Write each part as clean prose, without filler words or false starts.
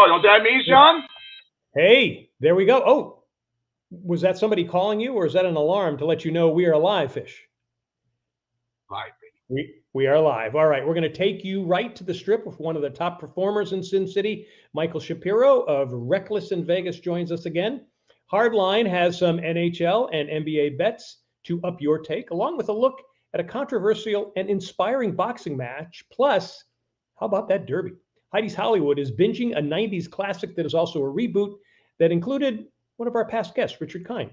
Oh, know what that means, John? Hey, there we go. Oh, was that somebody calling you, or is that an alarm to let you know we are live, Fish? Right. We are live. All right, we're going to take you right to the strip with one of the top performers in Sin City. Michael Shapiro of Reckless in Vegas joins us again. Hardline has some NHL and NBA bets to up your take, along with a look at a controversial and inspiring boxing match. Plus, how about that derby? Heidi's Hollywood is binging a 90s classic that is also a reboot that included one of our past guests, Richard Kind.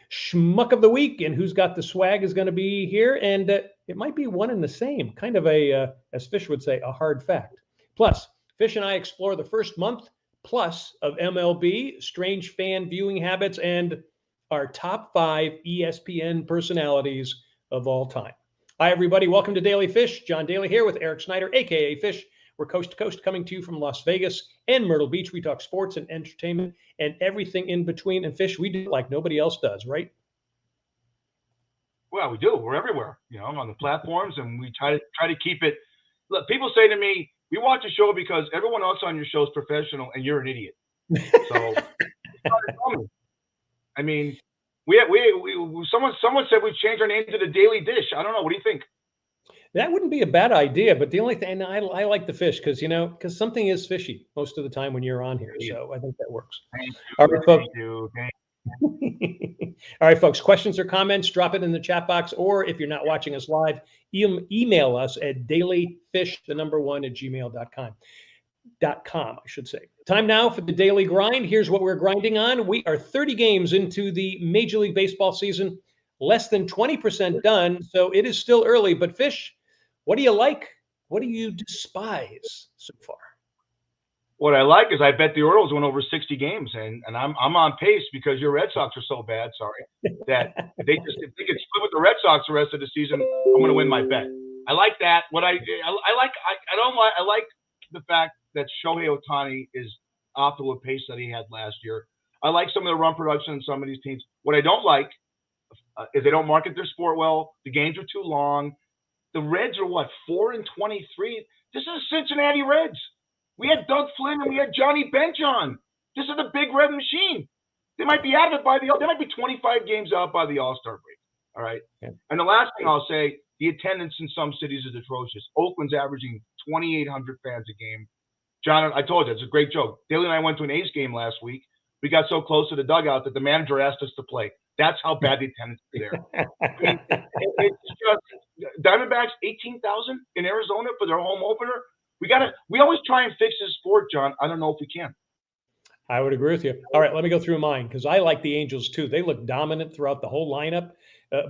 Schmuck of the week and who's got the swag is going to be here, and it might be one and the same, kind of as Fish would say, a hard fact. Plus, Fish and I explore the first month plus of MLB, strange fan viewing habits, and our top 5 ESPN personalities of all time. Hi, everybody. Welcome to Daily Fish. John Daly here with Eric Snyder, aka Fish. We're coast to coast coming to you from Las Vegas and Myrtle Beach. We talk sports and entertainment and everything in between. And Fish, we do it like nobody else does, right? Well, we do. We're everywhere, on the platforms, and we try to keep it. Look, people say to me, "We watch the show because everyone else on your show is professional, and you're an idiot." So, I mean, we someone said we changed our name to the Daily Dish. I don't know. What do you think? That wouldn't be a bad idea, but the only thing, and I like the fish because something is fishy most of the time when you're on here. So I think that works. All right, folks. All right, folks. Questions or comments, drop it in the chat box, or if you're not watching us live, email us at dailyfish1@gmail.com. .com, I should say. Time now for the daily grind. Here's what we're grinding on. We are 30 games into the Major League Baseball season, less than 20% done, so it is still early. But Fish, what do you like? What do you despise so far? What I like is I bet the Orioles went over 60 games, and I'm on pace because your Red Sox are so bad. Sorry, that if they could split with the Red Sox the rest of the season, I'm going to win my bet. I like that. What I like the fact that Shohei Ohtani is off to a pace that he had last year. I like some of the run production in some of these teams. What I don't like is they don't market their sport well. The games are too long. The Reds are 4-23. This is Cincinnati Reds. We had Doug Flynn and we had Johnny Bench on. This is a big red machine. They might be out of it they might be 25 games out by the All-Star break. All right. Okay. And the last thing I'll say, the attendance in some cities is atrocious. Oakland's averaging 2,800 fans a game. John, I told you, it's a great joke. Daly and I went to an A's game last week. We got so close to the dugout that the manager asked us to play. That's how bad the attendance is there. It's just Diamondbacks 18,000 in Arizona for their home opener. We always try and fix this sport, John. I don't know if we can. I would agree with you. All right, let me go through mine because I like the Angels too. They look dominant throughout the whole lineup.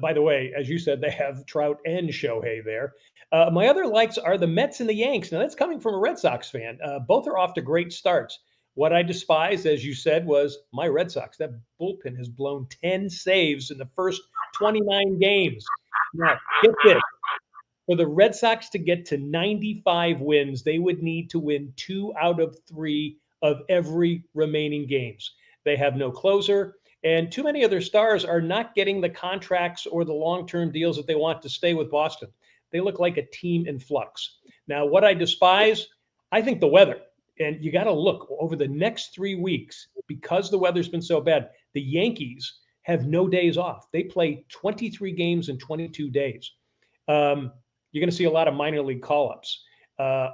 By the way, as you said, they have Trout and Shohei there. My other likes are the Mets and the Yanks. Now, that's coming from a Red Sox fan. Both are off to great starts. What I despise, as you said, was my Red Sox. That bullpen has blown 10 saves in the first 29 games. Now, get this. For the Red Sox to get to 95 wins, they would need to win 2 out of 3 of every remaining games. They have no closer, and too many other stars are not getting the contracts or the long-term deals that they want to stay with Boston. They look like a team in flux. Now, what I despise, I think the weather. And you got to look over the next 3 weeks, because the weather's been so bad, the Yankees have no days off. They play 23 games in 22 days. You're going to see a lot of minor league call-ups.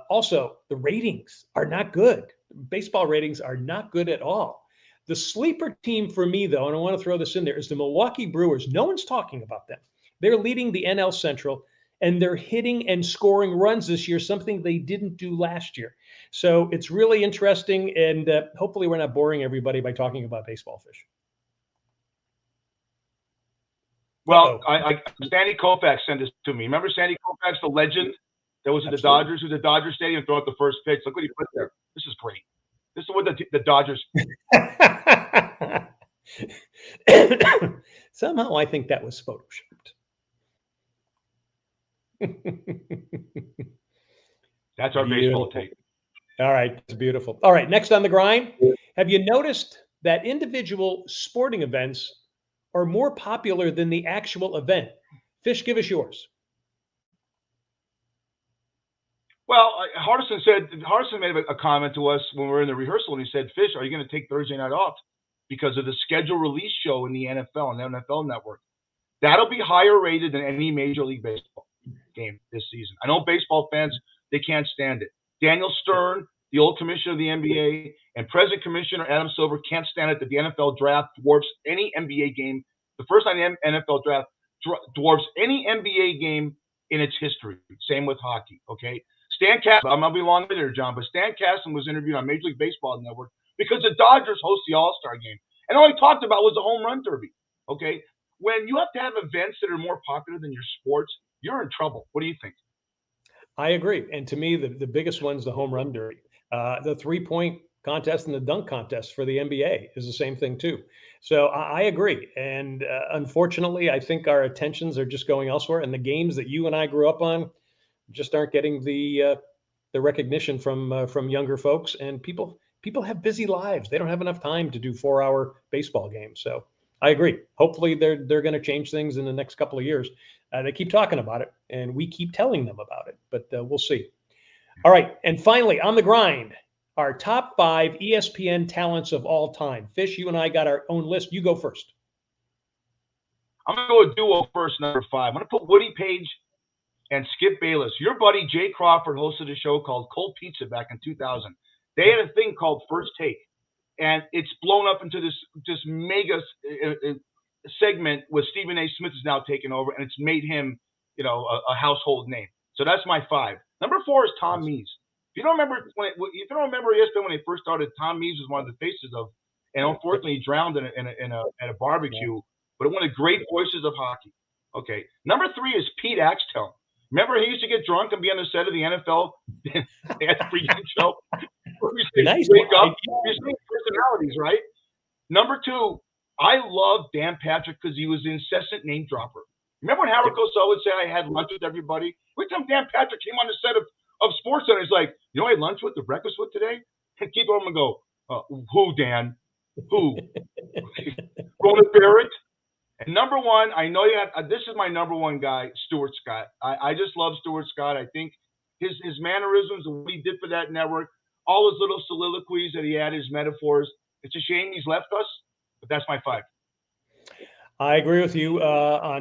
Also, the ratings are not good. Baseball ratings are not good at all. The sleeper team for me, though, and I want to throw this in there, is the Milwaukee Brewers. No one's talking about them. They're leading the NL Central, and they're hitting and scoring runs this year, something they didn't do last year. So it's really interesting, and hopefully we're not boring everybody by talking about baseball, Fish. Well, Sandy Koufax sent this to me. Remember Sandy Koufax, the legend that was at the Dodgers, who's the Dodger Stadium, throw out the first pitch. Look what he put there. This is great. This is what the Dodgers. Somehow I think that was photoshopped. That's our baseball take. All right. It's beautiful. All right. Next on the grind. Have you noticed that individual sporting events are more popular than the actual event? Fish, give us yours. Well, Hardison made a comment to us when we were in the rehearsal, and he said, "Fish, are you going to take Thursday night off because of the schedule release show in the NFL and the NFL Network? That'll be higher rated than any Major League Baseball game this season. I know baseball fans, they can't stand it. Daniel Stern, the old commissioner of the NBA, and present commissioner Adam Silver can't stand it that the NFL draft dwarfs any NBA game. The first time the NFL draft dwarfs any NBA game in its history. Same with hockey, okay? Stan Kasten, I'm going to be long there, John, but Stan Kasten was interviewed on Major League Baseball Network because the Dodgers host the All-Star game. And all he talked about was the home run derby, okay? When you have to have events that are more popular than your sports, you're in trouble. What do you think? I agree. And to me, the biggest one's the home run derby. The 3-point contest and the dunk contest for the NBA is the same thing too. So I agree. And unfortunately, I think our attentions are just going elsewhere. And the games that you and I grew up on just aren't getting the recognition from younger folks. And people have busy lives. They don't have enough time to do 4-hour baseball games. So I agree. Hopefully, they're going to change things in the next couple of years. They keep talking about it, and we keep telling them about it, but we'll see. All right, and finally, on the grind, our top 5 ESPN talents of all time. Fish, you and I got our own list. You go first. I'm going to go with duo first, number 5. I'm going to put Woody Page and Skip Bayless. Your buddy Jay Crawford hosted a show called Cold Pizza back in 2000. They had a thing called First Take, and it's blown up into this mega segment with Stephen A. Smith is now taken over, and it's made him, a household name. So that's my 5. Number 4 is Tom Mees. If you don't remember ESPN when they first started, Tom Mees was one of the faces of, and unfortunately he drowned at a barbecue. But one of the great voices of hockey. Okay, number 3 is Pete Axtell. Remember he used to get drunk and be on the set of the NFL at the pregame show. Nice. Wake up. You're seeing personalities, right? Number 2, I love Dan Patrick because he was an incessant name dropper. Remember when Howard Cosell would say, I had lunch with everybody? Every time Dan Patrick came on the set of SportsCenter, he's like, you know what I had lunch with, the breakfast with today? And keep on and go, who, Dan? Who? Rona Barrett? And number 1, I know you have, this is my number 1 guy, Stuart Scott. I just love Stuart Scott. I think his mannerisms and what he did for that network, all his little soliloquies that he had, his metaphors. It's a shame he's left us, but that's my 5. I agree with you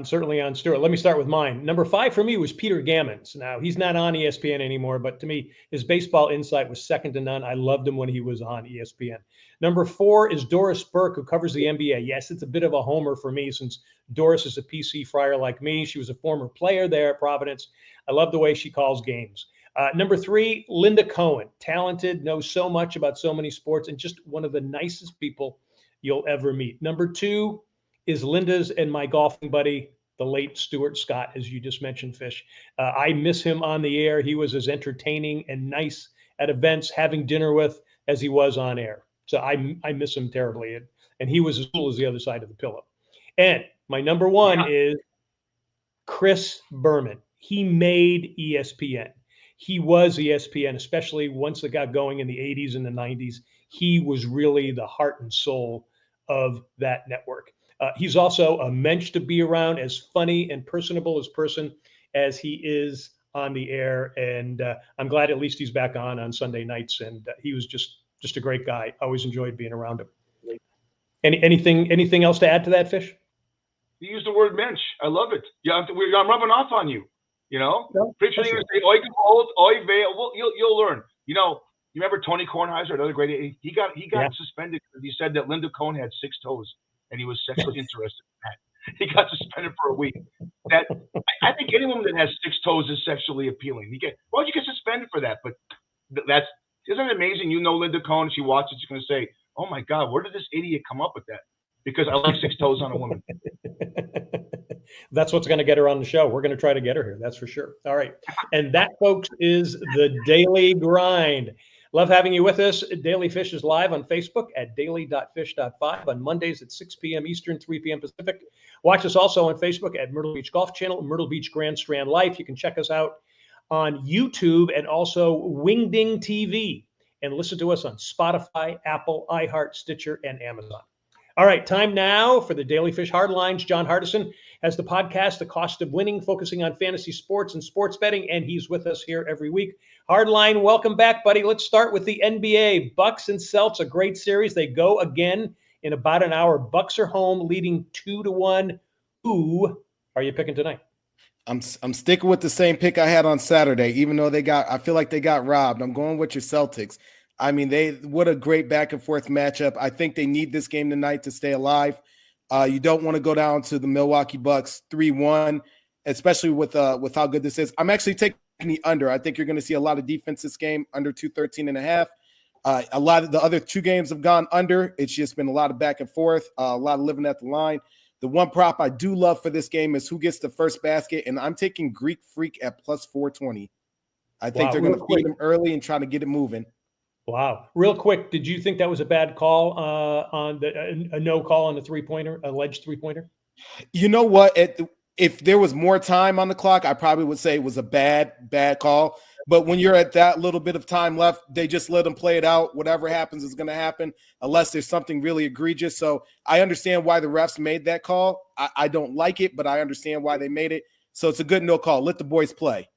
certainly on Stuart. Let me start with mine. Number 5 for me was Peter Gammons. Now, he's not on ESPN anymore, but to me, his baseball insight was second to none. I loved him when he was on ESPN. Number 4 is Doris Burke, who covers the NBA. Yes, it's a bit of a homer for me since Doris is a PC friar like me. She was a former player there at Providence. I love the way she calls games. Number 3, Linda Cohen, talented, knows so much about so many sports, and just one of the nicest people you'll ever meet. Number 2 is Linda's and my golfing buddy, the late Stuart Scott, as you just mentioned, Fish. I miss him on the air. He was as entertaining and nice at events, having dinner with, as he was on air. So I miss him terribly. And he was as cool as the other side of the pillow. And my number 1 is Chris Berman. He made ESPN. He was ESPN, especially once it got going in the 80s and the 90s. He was really the heart and soul of that network. He's also a mensch to be around, as funny and personable as person as he is on the air. And I'm glad at least he's back on Sunday nights. And he was just a great guy. I always enjoyed being around him. Anything else to add to that, Fish? You use the word mensch. I love it. I'm rubbing off on you. No, pretty sure you're going to say, well, you'll learn. You remember Tony Kornheiser, another great. He got suspended because he said that Linda Cohn had 6 toes. And he was sexually interested in that. He got suspended for a week. I think any woman that has 6 toes is sexually appealing. You get suspended for that, but isn't it amazing? Linda Cohn, she watches, she's going to say, "Oh my God, where did this idiot come up with that?" Because I like 6 toes on a woman. That's what's going to get her on the show. We're going to try to get her here. That's for sure. All right, and that, folks, is the Daily Grind. Love having you with us. Daily Fish is live on Facebook at daily.fish.5 on Mondays at 6 p.m. Eastern, 3 p.m. Pacific. Watch us also on Facebook at Myrtle Beach Golf Channel, Myrtle Beach Grand Strand Life. You can check us out on YouTube and also Wingding TV, and listen to us on Spotify, Apple, iHeart, Stitcher, and Amazon. All right, time now for the Daily Fish Hardlines. John Hardison has the podcast, The Cost of Winning, focusing on fantasy sports and sports betting, and he's with us here every week. Hardline, welcome back, buddy. Let's start with the NBA. Bucks and Celtics, a great series. They go again in about an hour. Bucks are home, leading 2-1. Who are you picking tonight? I'm sticking with the same pick I had on Saturday, even though I feel like they got robbed. I'm going with your Celtics. I mean, what a great back and forth matchup. I think they need this game tonight to stay alive. You don't want to go down to the Milwaukee Bucks 3-1, especially with how good this is. I'm actually taking the under. I think you're going to see a lot of defense this game, under 213.5. A lot of the other two games have gone under. It's just been a lot of back and forth, a lot of living at the line. The one prop I do love for this game is who gets the first basket, and I'm taking Greek Freak at plus 420. I think they're going to feed him early and try to get it moving. Wow. Real quick, did you think that was a bad call on a no call on the three-pointer, alleged three-pointer? You know what? If there was more time on the clock, I probably would say it was a bad call. But when you're at that little bit of time left, they just let them play it out. Whatever happens is going to happen unless there's something really egregious. So I understand why the refs made that call. I don't like it, but I understand why they made it. So it's a good no call. Let the boys play.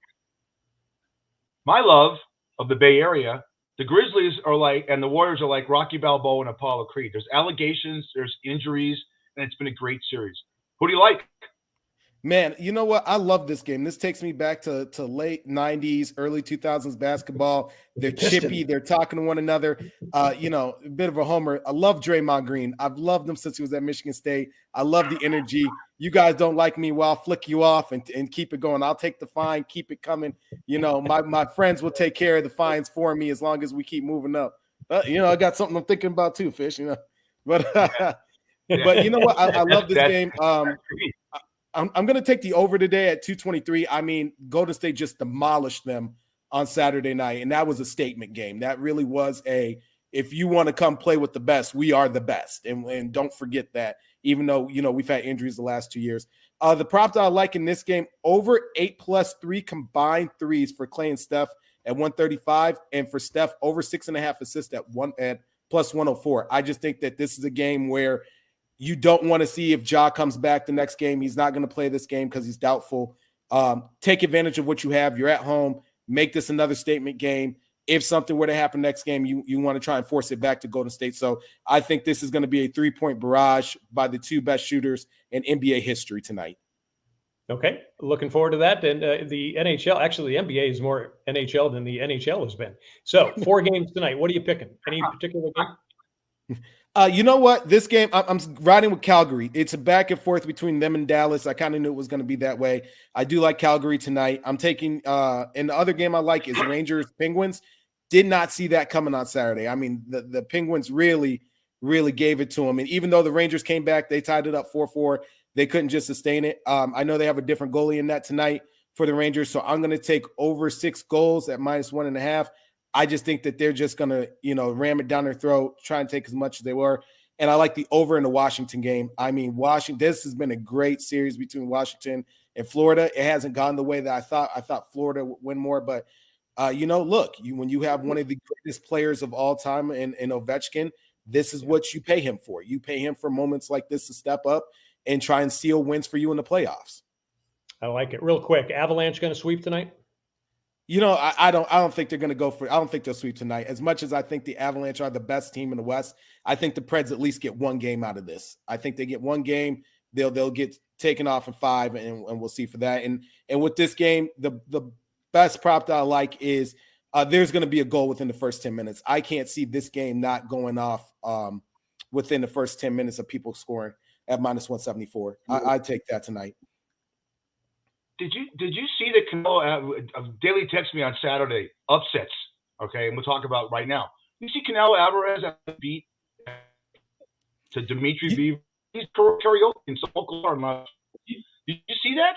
My love of the Bay Area, the Grizzlies are like, and the Warriors are like Rocky Balboa and Apollo Creed. There's allegations, there's injuries, and it's been a great series. Who do you like? Man, you know what? I love this game. This takes me back to late 90s, early 2000s basketball. They're chippy. They're talking to one another. A bit of a homer. I love Draymond Green. I've loved him since he was at Michigan State. I love the energy. You guys don't like me, well, I'll flick you off and keep it going. I'll take the fine, keep it coming. My friends will take care of the fines for me as long as we keep moving up. I got something I'm thinking about too, Fish, But but you know what? I love this game. I'm going to take the over today at 223. I mean, Golden State just demolished them on Saturday night, and that was a statement game. That really was if you want to come play with the best, we are the best. And don't forget that, even though, we've had injuries the last 2 years. The prop that I like in this game, over 8+3 combined threes for Klay and Steph at 135, and for Steph, over 6.5 assists at plus 104. I just think that this is a game where you don't want to see if Ja comes back the next game. He's not going to play this game because he's doubtful. Take advantage of what you have. You're at home. Make this another statement game. If something were to happen next game, you want to try and force it back to Golden State. So I think this is going to be a 3-point barrage by the two best shooters in NBA history tonight. Okay, looking forward to that. And the NHL, actually, the NBA is more NHL than the NHL has been. So 4 games tonight. What are you picking? Any particular game? You know what? This game, I'm riding with Calgary. It's a back and forth between them and Dallas. I kind of knew it was going to be that way. I do like Calgary tonight. I'm taking and the other game I like is Rangers Penguins. Did not see that coming on Saturday. I mean, the Penguins really gave it to them. And even though the Rangers came back, they tied it up 4-4. They couldn't just sustain it. I know they have a different goalie in that tonight for the Rangers, so I'm going to take over 6 goals at -1.5. I just think that they're just going to, ram it down their throat, try and take as much as they were. And I like the over in the Washington game. I mean, this has been a great series between Washington and Florida. It hasn't gone the way that I thought. I thought Florida would win more. But, when you have one of the greatest players of all time in Ovechkin, this is what you pay him for. You pay him for moments like this to step up and try and seal wins for you in the playoffs. I like it. Real quick, Avalanche going to sweep tonight? I don't think they're going to go for it. I don't think they'll sweep tonight. As much as I think the Avalanche are the best team in the West, I think the Preds at least get one game out of this. I think they get one game. They'll get taken off in 5, and we'll see for that. And with this game, the best prop that I like is there's going to be a goal within the first 10 minutes. I can't see this game not going off within the first 10 minutes of people scoring at -174. I take that tonight. Did you see the Canelo? Daly texted me on Saturday upsets. Okay, and we'll talk about right now. You see Canelo Alvarez beat to Dimitri Bivol. He's karaoke in some local bar. Did you see that?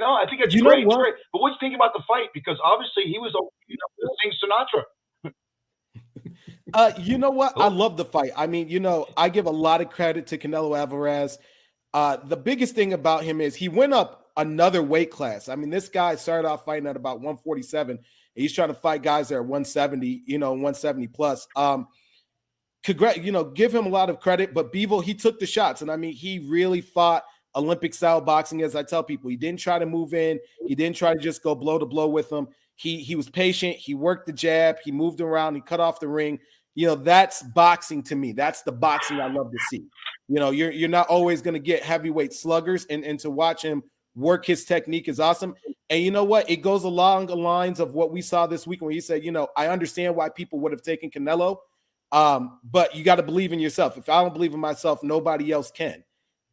I think it's great. It's great. But what do you think about the fight? Because obviously he was sing Sinatra. You know what? I love the fight. I mean, I give a lot of credit to Canelo Alvarez. The biggest thing about him is he went up another weight class. I mean, this guy started off fighting at about 147. And he's trying to fight guys that are 170, 170 plus. give him a lot of credit. But Bivol, he took the shots, and I mean, he really fought Olympic style boxing. As I tell people, he didn't try to move in. He didn't try to just go blow to blow with him. He was patient. He worked the jab. He moved around. He cut off the ring. That's boxing to me. That's the boxing I love to see. You're not always going to get heavyweight sluggers, and to watch him work his technique is awesome. And you know what? It goes along the lines of what we saw this week when he said, I understand why people would have taken Canelo, but you got to believe in yourself. If I don't believe in myself, nobody else can.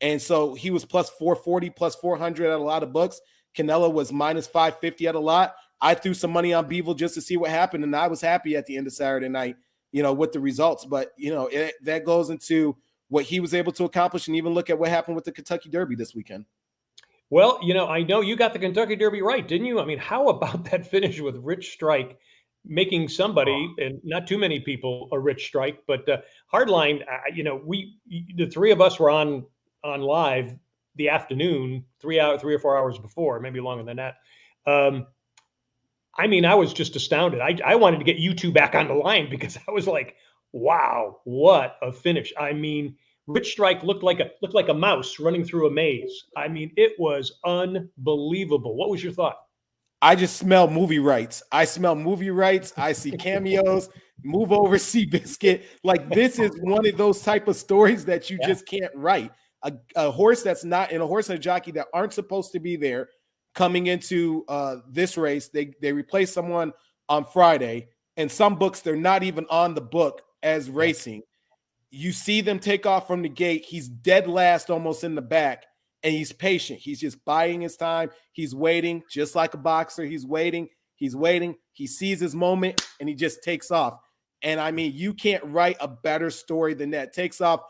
And so he was plus 440, plus 400 at a lot of books. Canelo was minus 550 at a lot. I threw some money on Bivol just to see what happened, and I was happy at the end of Saturday night, with the results. But, that goes into what he was able to accomplish, and even look at what happened with the Kentucky Derby this weekend. Well, I know you got the Kentucky Derby right, didn't you? I mean, how about that finish with Rich Strike, making somebody, and not too many people, a Rich Strike, but Hardline, the three of us were on live the afternoon, 3 or 4 hours before, maybe longer than that. I mean, I was just astounded. I wanted to get you two back on the line because I was like, wow, what a finish. I mean, Rich Strike looked like a mouse running through a maze. I mean, it was unbelievable. What was your thought? I just smell movie rights. I smell movie rights. I see cameos. Move over, Seabiscuit. Like, this is one of those type of stories that you just can't write. A horse that's not, and a horse and a jockey that aren't supposed to be there coming into this race. They replace someone on Friday, and some books, they're not even on the book as racing. You see them take off from the gate. He's dead last, almost in the back, and he's patient. He's just biding his time. He's waiting, just like a boxer. He's waiting. He sees his moment, and he just takes off. And I mean, you can't write a better story than that. Takes off,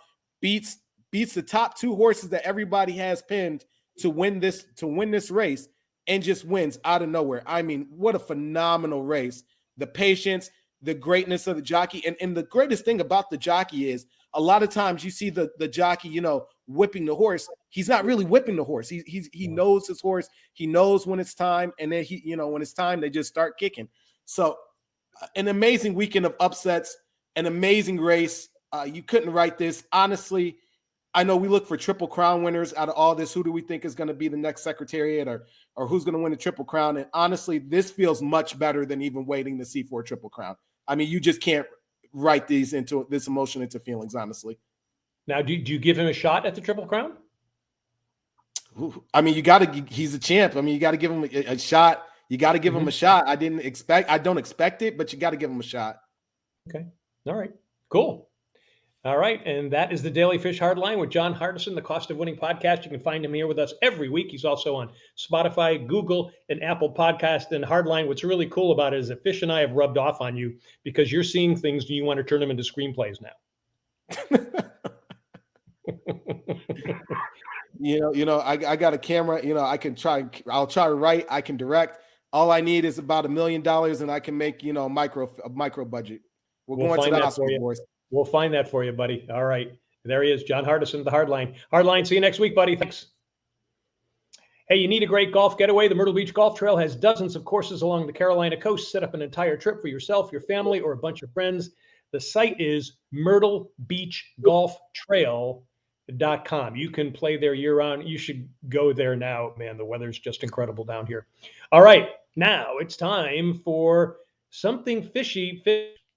beats the top two horses that everybody has pinned to win this race, and just wins out of nowhere. I mean, what a phenomenal race. The patience, the greatness of the jockey. And the greatest thing about the jockey is, a lot of times you see the jockey, whipping the horse. He's not really whipping the horse. He knows his horse. He knows when it's time. And then when it's time, they just start kicking. So an amazing weekend of upsets, an amazing race. You couldn't write this. Honestly, I know we look for Triple Crown winners out of all this. Who do we think is going to be the next Secretariat, or who's going to win the Triple Crown? And honestly, this feels much better than even waiting to see for a Triple Crown. I mean, you just can't write this emotion into feelings, honestly. Now, do you give him a shot at the Triple Crown? I mean, he's a champ. I mean, you got to give him a shot. You got to give him a shot. I don't expect it, but you got to give him a shot. Okay. All right. Cool. All right. And that is the Daily Fish Hardline with John Hardison, the Cost of Winning podcast. You can find him here with us every week. He's also on Spotify, Google, and Apple Podcast. And Hardline, what's really cool about it is that Fish and I have rubbed off on you because you're seeing things and you want to turn them into screenplays now. I got a camera, I'll try to write, I can direct. All I need is about $1 million, and I can make, a micro budget. We'll going to the Oscars, boys. We'll find that for you, buddy. All right. There he is, John Hardison, the Hardline. Hardline, see you next week, buddy. Thanks. Hey, you need a great golf getaway? The Myrtle Beach Golf Trail has dozens of courses along the Carolina coast. Set up an entire trip for yourself, your family, or a bunch of friends. The site is myrtlebeachgolftrail.com. You can play there year-round. You should go there now, man. The weather's just incredible down here. All right. Now it's time for something fishy.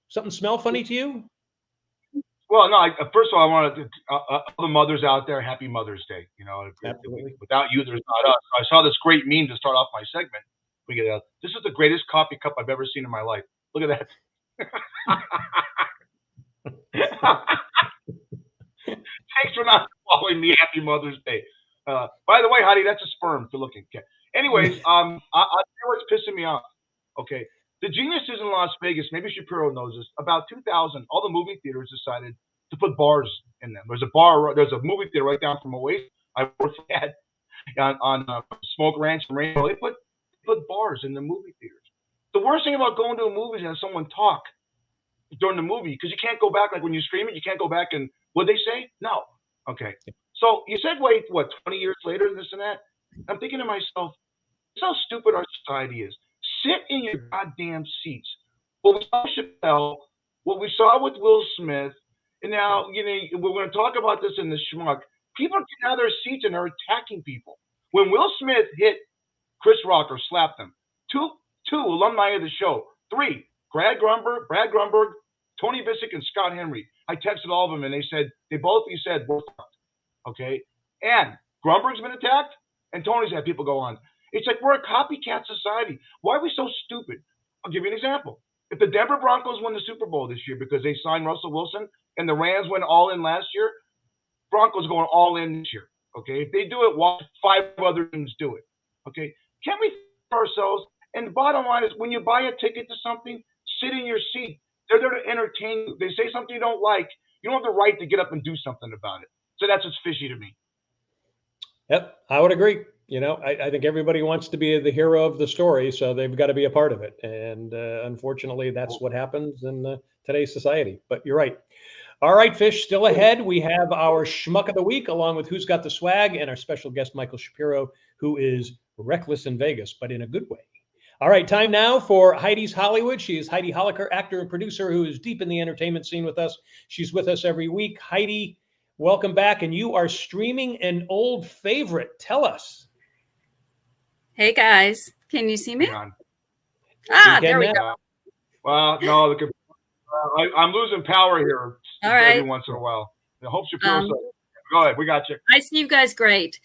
Something smell funny to you? Well, no. First of all, I want to all the mothers out there, happy Mother's Day. Without you, there's not us. I saw this great meme to start off my segment. This is the greatest coffee cup I've ever seen in my life. Look at that. Thanks for not following me. Happy Mother's Day. By the way, Heidi, that's a sperm. Good looking. Okay. Anyways, I'll tell you what's pissing me off. Okay. The genius is in Las Vegas. Maybe Shapiro knows this. About 2000, all the movie theaters decided to put bars in them. There's a movie theater right down from Oasis. I worked at on Smoke Ranch and Rainbow. They put bars in the movie theaters. The worst thing about going to a movie is having someone talk during the movie, because you can't go back, like when you stream it, you can't go back and what they say? No. Okay. So you said, wait, 20 years later, this and that? I'm thinking to myself, this is how stupid our society is. Sit in your goddamn seats. What we saw with Chappelle, what we saw with Will Smith, And now, we're going to talk about this in the schmuck. People are getting out of their seats and they're attacking people. When Will Smith hit Chris Rock or slapped him, two alumni of the show, three, Brad Grunberg, Tony Visick, and Scott Henry. I texted all of them and they said, we're fucked. Okay? And Grunberg's been attacked and Tony's had people go on. It's like we're a copycat society. Why are we so stupid? I'll give you an example. If the Denver Broncos won the Super Bowl this year because they signed Russell Wilson and the Rams went all in last year, Broncos going all in this year. Okay? If they do it, watch 5 other teams do it. Okay? Can't we think ourselves? And the bottom line is when you buy a ticket to something, sit in your seat. They're there to entertain you. They say something you don't like. You don't have the right to get up and do something about it. So that's what's fishy to me. Yep, I would agree. I think everybody wants to be the hero of the story, so they've got to be a part of it. And unfortunately, that's what happens in today's society. But you're right. All right, Fish, still ahead. We have our Schmuck of the Week, along with Who's Got the Swag, and our special guest, Michael Shapiro, who is reckless in Vegas, but in a good way. All right, time now for Heidi's Hollywood. She is Heidi Holliker, actor and producer who is deep in the entertainment scene with us. She's with us every week. Heidi, welcome back, and you are streaming an old favorite. Tell us. Hey, guys. Can you see me? There we go. Well, no, I'm losing power here every once in a while. I hope Shapiro go ahead. We got you. I see you guys great.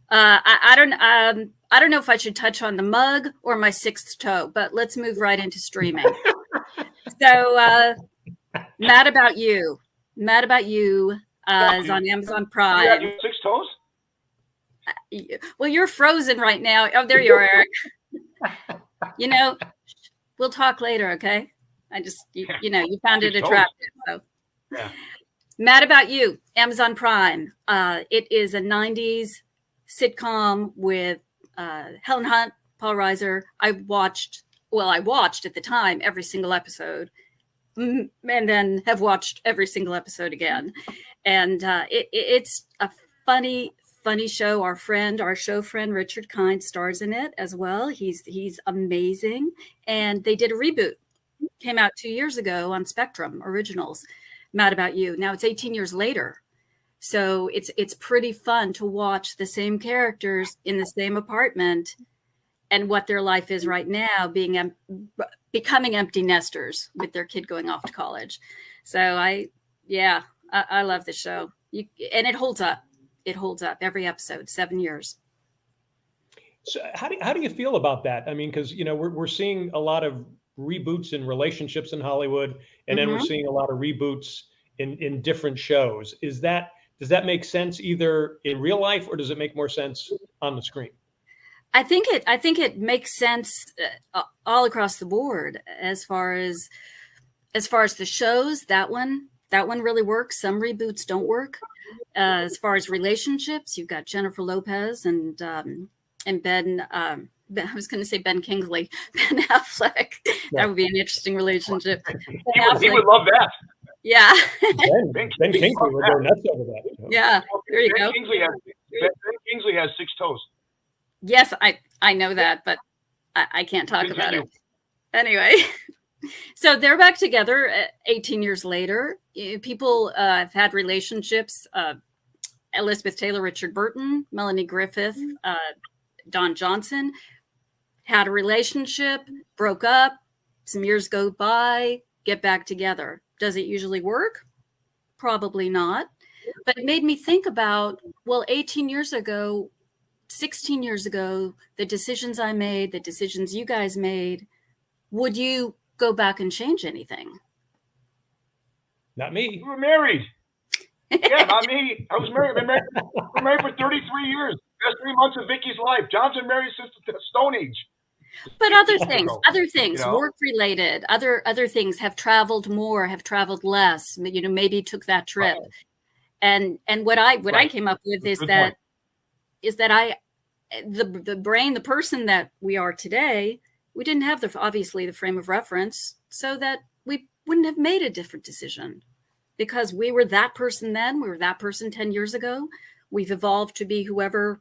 I don't know if I should touch on the mug or my 6th toe, but let's move right into streaming. So, Mad About You. Mad About You is on Amazon Prime. You have 6 toes? Well, you're frozen right now. Oh, there you are, Eric. We'll talk later, okay? You found it attractive. So, yeah. Mad About You, Amazon Prime. It is a 90s sitcom with Helen Hunt, Paul Reiser. I watched at the time every single episode, and then have watched every single episode again. And it's a funny show. Our show friend Richard Kind stars in it as well. He's amazing. And they did a reboot. Came out 2 years ago on Spectrum Originals. Mad About You. Now it's 18 years later. So it's pretty fun to watch the same characters in the same apartment and what their life is right now, becoming empty nesters with their kid going off to college. So I love the show. And it holds up. It holds up every episode, 7 years. So how do you feel about that? I mean, because we're seeing a lot of reboots in relationships in Hollywood, and then we're seeing a lot of reboots in different shows. Does that make sense either in real life, or does it make more sense on the screen? I think it makes sense all across the board as far as the shows. That one really works. Some reboots don't work. As far as relationships, you've got Jennifer Lopez and Ben. I was going to say Ben Kingsley, Ben Affleck. That would be an interesting relationship. He would love that. Yeah. Ben Kingsley would go nuts over that. Yeah. There you go. Ben Kingsley has 6 toes. Yes, I know that, but I can't talk about it. Anyway, so they're back together 18 years later. People have had relationships. Elizabeth Taylor, Richard Burton, Melanie Griffith, Don Johnson had a relationship, broke up, some years go by, get back together. Does it usually work? Probably not. But it made me think about, 18 years ago, 16 years ago, the decisions I made, the decisions you guys made, would you go back and change anything? Not me. We were married. Yeah, not me. I was married. I've been married for 33 years. Best 3 months of Vicky's life. John's been married since the Stone Age. But other things, work related, other things have traveled more, have traveled less. Maybe took that trip. Right. And what I came up with is that the brain, the person that we are today, we didn't have obviously the frame of reference, so that we wouldn't have made a different decision, because we were that person then, we were that person 10 years ago. We've evolved to be whoever,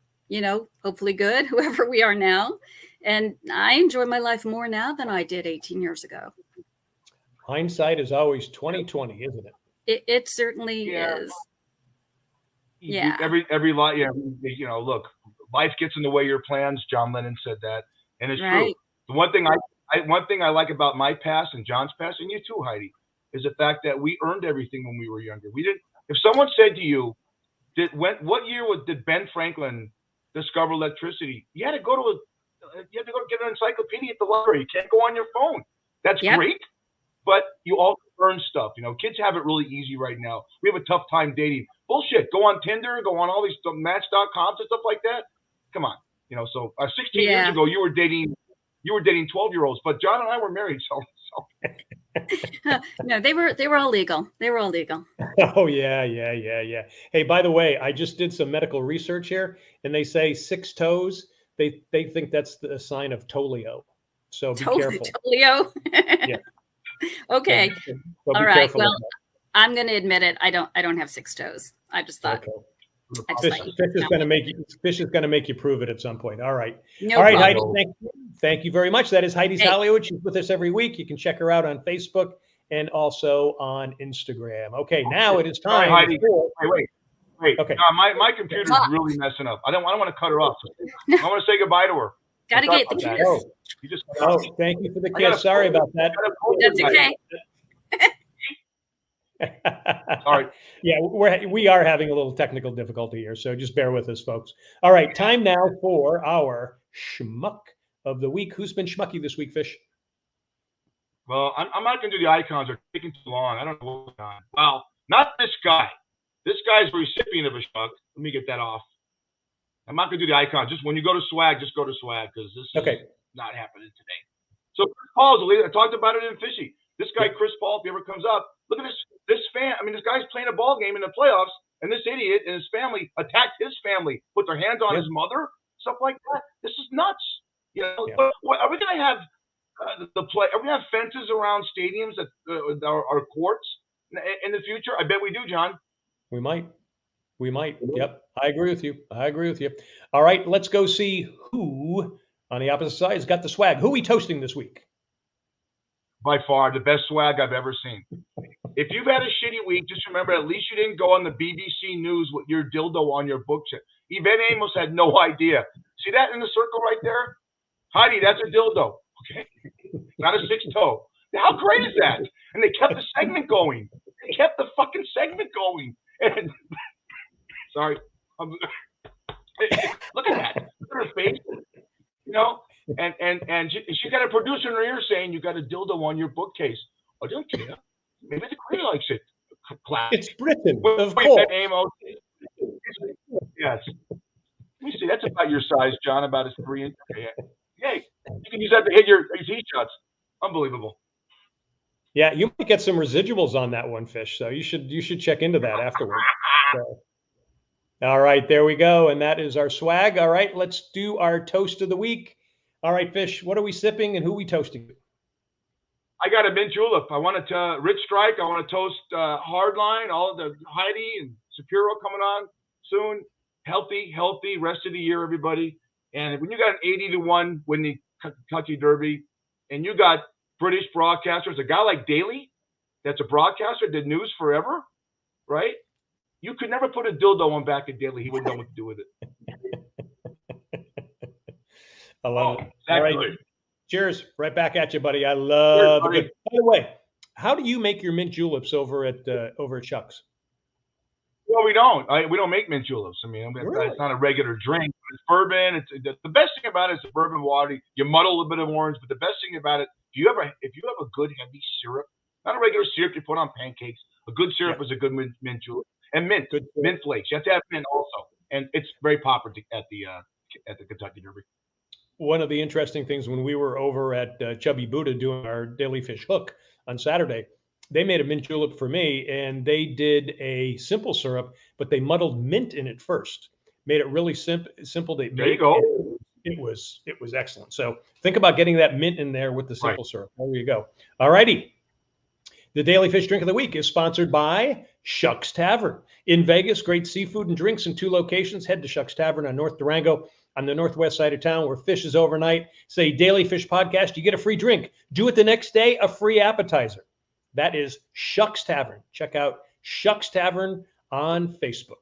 hopefully good, whoever we are now. And I enjoy my life more now than I did 18 years ago. Hindsight is always 20/20, isn't it? It certainly is. Yeah. Every lot, look, life gets in the way of your plans. John Lennon said that, and it's true. The one thing I like about my past and John's past, and you too, Heidi, is the fact that we earned everything when we were younger. We didn't. If someone said to you, what year did Ben Franklin discover electricity? You had to go to get an encyclopedia at the library. You can't go on your phone. That's great, but you also learn stuff. Kids have it really easy right now. We have a tough time dating. Bullshit. Go on Tinder, go on all these Match.coms and stuff like that. Come on. So 16 years ago, you were dating 12-year-olds, but John and I were married. So. No, they were all legal. They were all legal. Oh yeah. Hey, by the way, I just did some medical research here, and they say 6 toes. They think that's the sign of Tolio. So be careful. Tolio. Yeah. Okay. So all right. Well, I'm going to admit it. I don't have 6 toes. I just thought. Okay. Fish is going to make you prove it at some point. All right. No all right, problem. Heidi. Thank you very much. That is Heidi Hollywood. She's with us every week. You can check her out on Facebook and also on Instagram. Okay, now it is time. Sorry, Heidi. Wait. Okay. My computer's really messing up. I don't want to cut her off. I want to say goodbye to her. Gotta get the kiss. Thank you for the kiss. Sorry about that. That's okay. Sorry. Yeah, we are having a little technical difficulty here, so just bear with us, folks. All right, time now for our schmuck of the week. Who's been schmucky this week, Fish? Well, I'm not going to do the icons. They're taking too long. I don't know what's going on. Well, not this guy. This guy's a recipient of a schmuck. Let me get that off. I'm not going to do the icons. Just when you go to swag, just go to swag because this is not happening today. So Chris Paul is a leader. I talked about it in Fishy. This guy, Chris Paul, if he ever comes up, look at this fan. I mean, this guy's playing a ball game in the playoffs, and this idiot and his family attacked his family, put their hands on his mother, stuff like that. This is nuts. What, are we going to have Are we going to have fences around stadiums that are courts in the future? I bet we do, John. We might. Yep, I agree with you. All right, let's go see who on the opposite side has got the swag. Who are we toasting this week? By far, the best swag I've ever seen. If you've had a shitty week, just remember at least you didn't go on the BBC News with your dildo on your bookshelf. Yvette Amos had no idea. See that in the circle right there? Heidi, that's a dildo. Okay, not a 6-toe. How great is that? And they kept the segment going. They kept the fucking segment going. And sorry, look at that. Look at her face. And she got a producer in her ear saying you got a dildo on your bookcase. I don't care. Maybe the Queen likes it. It's Britain, of course. Amos. Yes. Let me see. That's about your size, John. About a 3 inch. Yay! You can use that to hit your tee shots. Unbelievable. Yeah, you might get some residuals on that one, Fish. So you should check into that afterward. So. All right, there we go, and that is our swag. All right, let's do our toast of the week. All right, Fish, what are we sipping and who are we toasting? I got a mint julep. I want to Rich Strike. I want to toast Hardline. All of the Heidi and Shapiro coming on soon. Healthy rest of the year, everybody. And when you got an 80-1 win the Kentucky Derby, and you got British broadcasters, a guy like Daly, that's a broadcaster, did news forever, right? You could never put a dildo on back at Daly. He wouldn't know what to do with it. I love it. Exactly. All right. Cheers. Right back at you, buddy. I love it. By the way, how do you make your mint juleps over at Chuck's? Well, we don't make mint juleps. I mean, really? It's not a regular drink. It's bourbon. The best thing about it is the bourbon water. You muddle a bit of orange, but the best thing about it, if you have a good heavy syrup, not a regular syrup you put on pancakes, a good syrup is a good mint julep. And mint flakes. You have to have mint also, and it's very popular at the Kentucky Derby. One of the interesting things when we were over at Chubby Buddha doing our Daily Fish Hook on Saturday, they made a mint julep for me, and they did a simple syrup, but they muddled mint in it first. Made it really simple. There you go. It was excellent. So think about getting that mint in there with the simple syrup. There you go. All righty. The Daily Fish Drink of the Week is sponsored by Shucks Tavern. In Vegas, great seafood and drinks in 2 locations. Head to Shucks Tavern on North Durango on the northwest side of town where fish is overnight. Say Daily Fish Podcast, you get a free drink. Do it the next day, a free appetizer. That is Shucks Tavern. Check out Shucks Tavern on Facebook.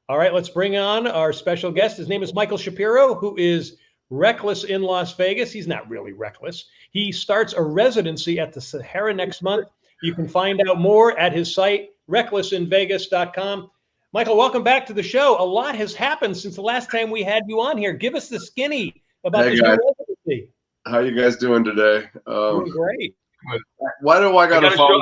All right, let's bring on our special guest. His name is Michael Shapiro, who is reckless in Las Vegas. He's not really reckless. He starts a residency at the Sahara next month. You can find out more at his site, recklessinvegas.com. Michael, welcome back to the show. A lot has happened since the last time we had you on here. Give us the skinny about this new residency. How you guys doing today? Doing great. Why do I got to follow?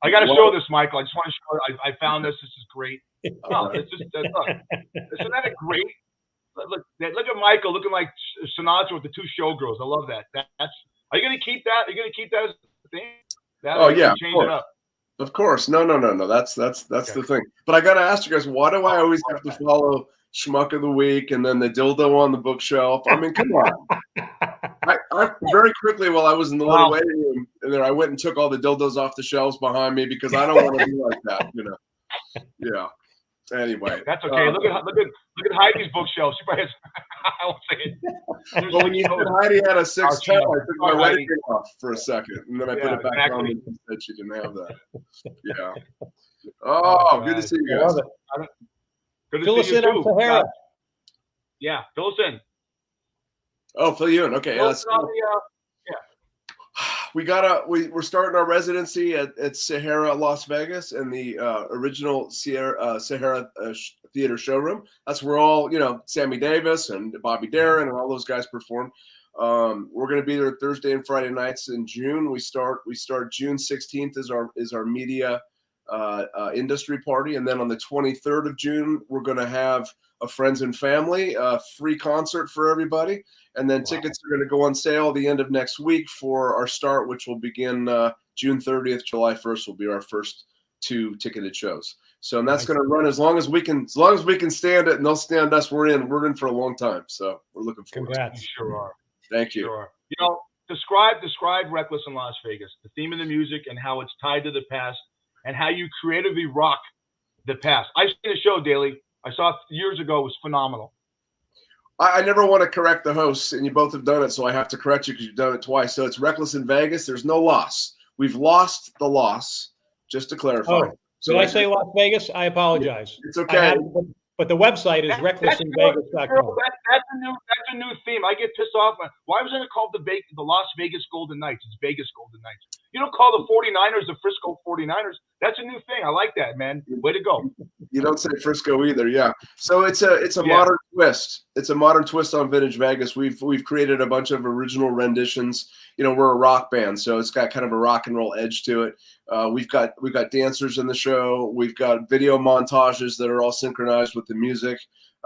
I got to show this, Michael. I just want to show. I found this. This is great. Oh, it's just look. Isn't that a great? Look at Michael looking like Sinatra with the two showgirls. I love that. That's. Are you going to keep that? Are you going to keep that as a thing? Change it up. Of course. No. That's the thing. But I got to ask you guys, why do I always have to follow Schmuck of the Week and then the dildo on the bookshelf? I mean, come on. I very quickly, while I was in the little waiting room, and then I went and took all the dildos off the shelves behind me because I don't want to be like that, Yeah. Anyway, that's okay. Look at Heidi's bookshelf. She probably has. I won't say it. Well, when you said Heidi had a 6'10", I took my wedding ring off for a second, and then I put it back on and said she didn't have that. Yeah. Oh, good to see you guys. Good to fill us in on Sahara. Yeah, fill us in. Oh, fill you in. Okay. We're starting our residency at Sahara Las Vegas in the original Sahara Theater showroom. That's where all Sammy Davis and Bobby Darin and all those guys perform. We're going to be there Thursday and Friday nights in June. We start June 16th is our media industry party, and then on the 23rd of June we're going to have a friends and family free concert for everybody, and then tickets are going to go on sale at the end of next week for our start, which will begin June 30th. July 1st will be our first 2 ticketed shows. So, and that's going to run as long as we can stand it, and they'll stand us. We're in for a long time. So we're looking forward. Congrats. You sure are. Thank you. Sure. Describe Reckless in Las Vegas, the theme of the music and how it's tied to the past and how you creatively rock the past. I've seen the show, Daly. I saw it years ago. It was phenomenal. I never want to correct the hosts, and you both have done it, so I have to correct you because you've done it twice. So it's Reckless in Vegas. There's no loss. We've lost the loss, just to clarify. Oh, did I say Las Vegas? I apologize. It's okay. But the website is recklessinvegas.com. That's a new theme. I get pissed off. Why wasn't it called the Las Vegas Golden Knights? It's Vegas Golden Knights. You don't call the 49ers the Frisco 49ers. That's a new thing. I like that, man. Way to go. You don't say Frisco either, yeah. So it's a modern twist. It's a modern twist on vintage Vegas. We've created a bunch of original renditions. We're a rock band, so it's got kind of a rock and roll edge to it. We've got dancers in the show. We've got video montages that are all synchronized with the music.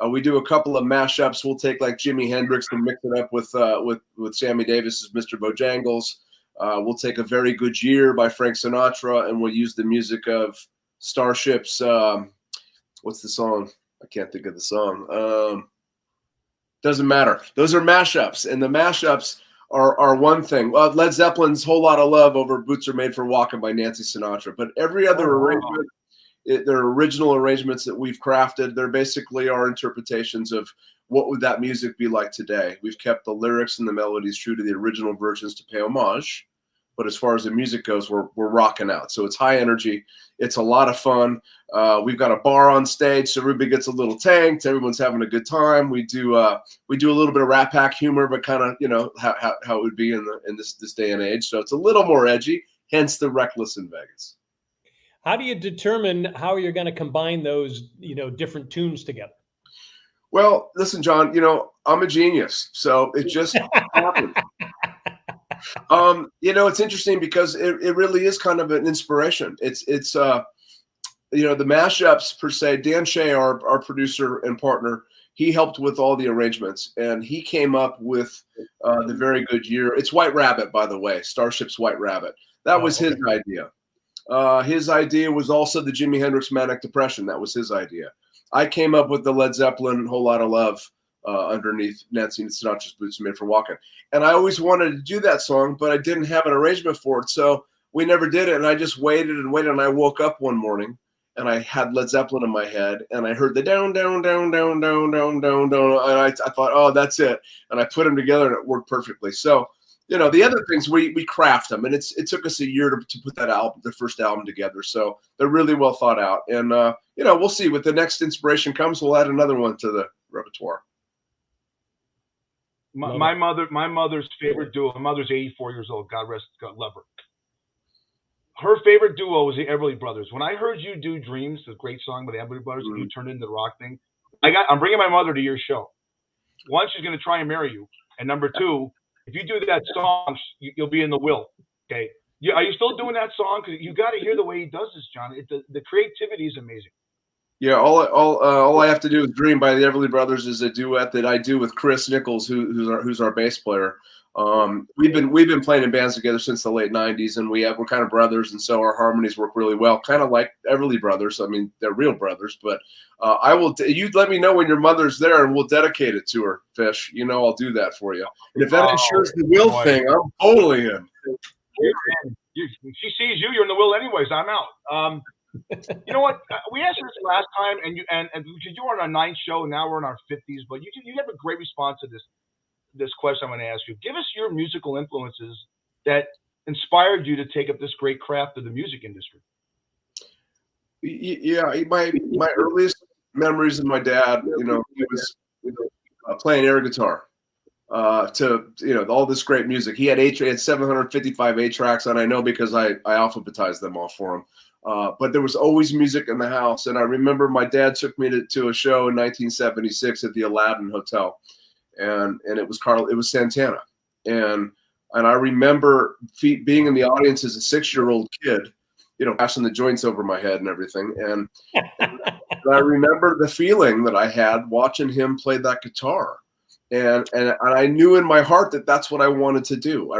We do a couple of mashups. We'll take like Jimi Hendrix and mix it up with Sammy Davis's Mr. Bojangles. We'll take A Very Good Year by Frank Sinatra, and we'll use the music of Starship's. What's the song? I can't think of the song. Doesn't matter. Those are mashups, and the mashups are one thing. Led Zeppelin's Whole Lot of Love over Boots Are Made for Walking by Nancy Sinatra. But every other arrangement, they're original arrangements that we've crafted. They're basically our interpretations of what would that music be like today. We've kept the lyrics and the melodies true to the original versions to pay homage. But as far as the music goes, we're rocking out. So it's high energy. It's a lot of fun. We've got a bar on stage, so everybody gets a little tanked. Everyone's having a good time. We do a little bit of Rat Pack humor, but kind of how it would be in this day and age. So it's a little more edgy. Hence the Reckless in Vegas. How do you determine how you're going to combine those different tunes together? Well, listen, John. I'm a genius, so it just happened. It's interesting because it really is kind of an inspiration. It's the mashups per se. Dan Shea, our producer and partner, he helped with all the arrangements, and he came up with The Very Good Year. It's White Rabbit, by the way, Starship's White Rabbit. That was his idea. His idea was also the Jimi Hendrix Manic Depression. That was his idea. I came up with the Led Zeppelin Whole Lot of Love underneath Nancy Sinatra's Boots Are Made for Walking. And I always wanted to do that song, but I didn't have an arrangement for it. So we never did it. And I just waited and waited. And I woke up one morning and I had Led Zeppelin in my head and I heard the down, down, down, down, down, down, down, down. And I thought, oh, that's it. And I put them together and it worked perfectly. So you know, the other things we craft them, and it took us a year to put that album, the first album together. So they're really well thought out, and you know, we'll see. With the next inspiration comes, we'll add another one to the repertoire. My mother's favorite duo. My mother's 84 years old. God love her. Her favorite duo was the Everly Brothers. When I heard you do "Dreams," the great song by the Everly Brothers, and you turned into the rock thing, I'm bringing my mother to your show. One, she's going to try and marry you, and number two, if you do that song, you'll be in the will. Okay. Are you still doing that song? Because you got to hear the way he does this, John. The creativity is amazing. Yeah, all I have to do with "Dream" by the Everly Brothers is a duet that I do with Chris Nichols, who's our bass player. We've been playing in bands together since the late '90s, and we're kind of brothers, and so our harmonies work really well, kind of like Everly Brothers. I mean, they're real brothers, but I will. You let me know when your mother's there, and we'll dedicate it to her. Fish, you know, I'll do that for you. And if that ensures the will thing, I'm totally in. She sees you, you're in the will anyways. I'm out. You know what? We asked this last time, and you were on our 9th show, and now we're in our 50s. But you have a great response to this question I'm going to ask you. Give us your musical influences that inspired you to take up this great craft of the music industry. Yeah, my earliest memories of my dad, you know, he was playing air guitar to, you know, all this great music. He had 755 8 tracks, and I know because I alphabetized them all for him. But there was always music in the house, and I remember my dad took me to a show in 1976 at the Aladdin Hotel, and it was Santana, and I remember being in the audience as a 6-year-old kid, you know, passing the joints over my head and everything, and I remember the feeling that I had watching him play that guitar, and I knew in my heart that that's what I wanted to do.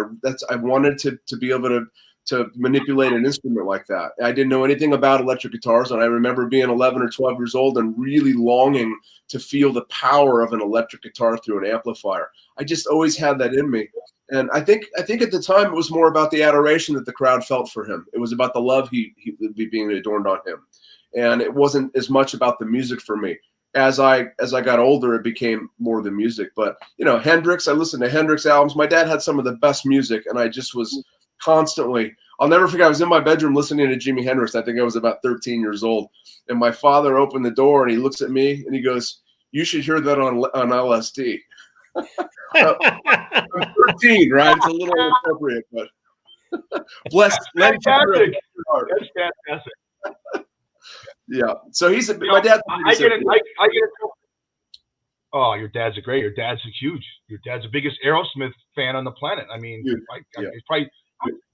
I wanted to be able to manipulate an instrument like that. I didn't know anything about electric guitars, and I remember being 11 or 12 years old and really longing to feel the power of an electric guitar through an amplifier. I just always had that in me. And I think at the time it was more about the adoration that the crowd felt for him. It was about the love he would be being adorned on him. And it wasn't as much about the music for me. As I got older, it became more the music. But, you know, Hendrix, I listened to Hendrix albums. My dad had some of the best music, and I just was constantly, I'll never forget, I was in my bedroom listening to Jimi Hendrix. I think I was about 13 years old. And my father opened the door, and he looks at me, and he goes, "You should hear that on LSD." I'm 13, right? It's a little inappropriate, but bless. That's fantastic. That's fantastic. Yeah. So my dad's. I get it. Oh, your dad's your dad's huge. Your dad's the biggest Aerosmith fan on the planet. I mean, it's probably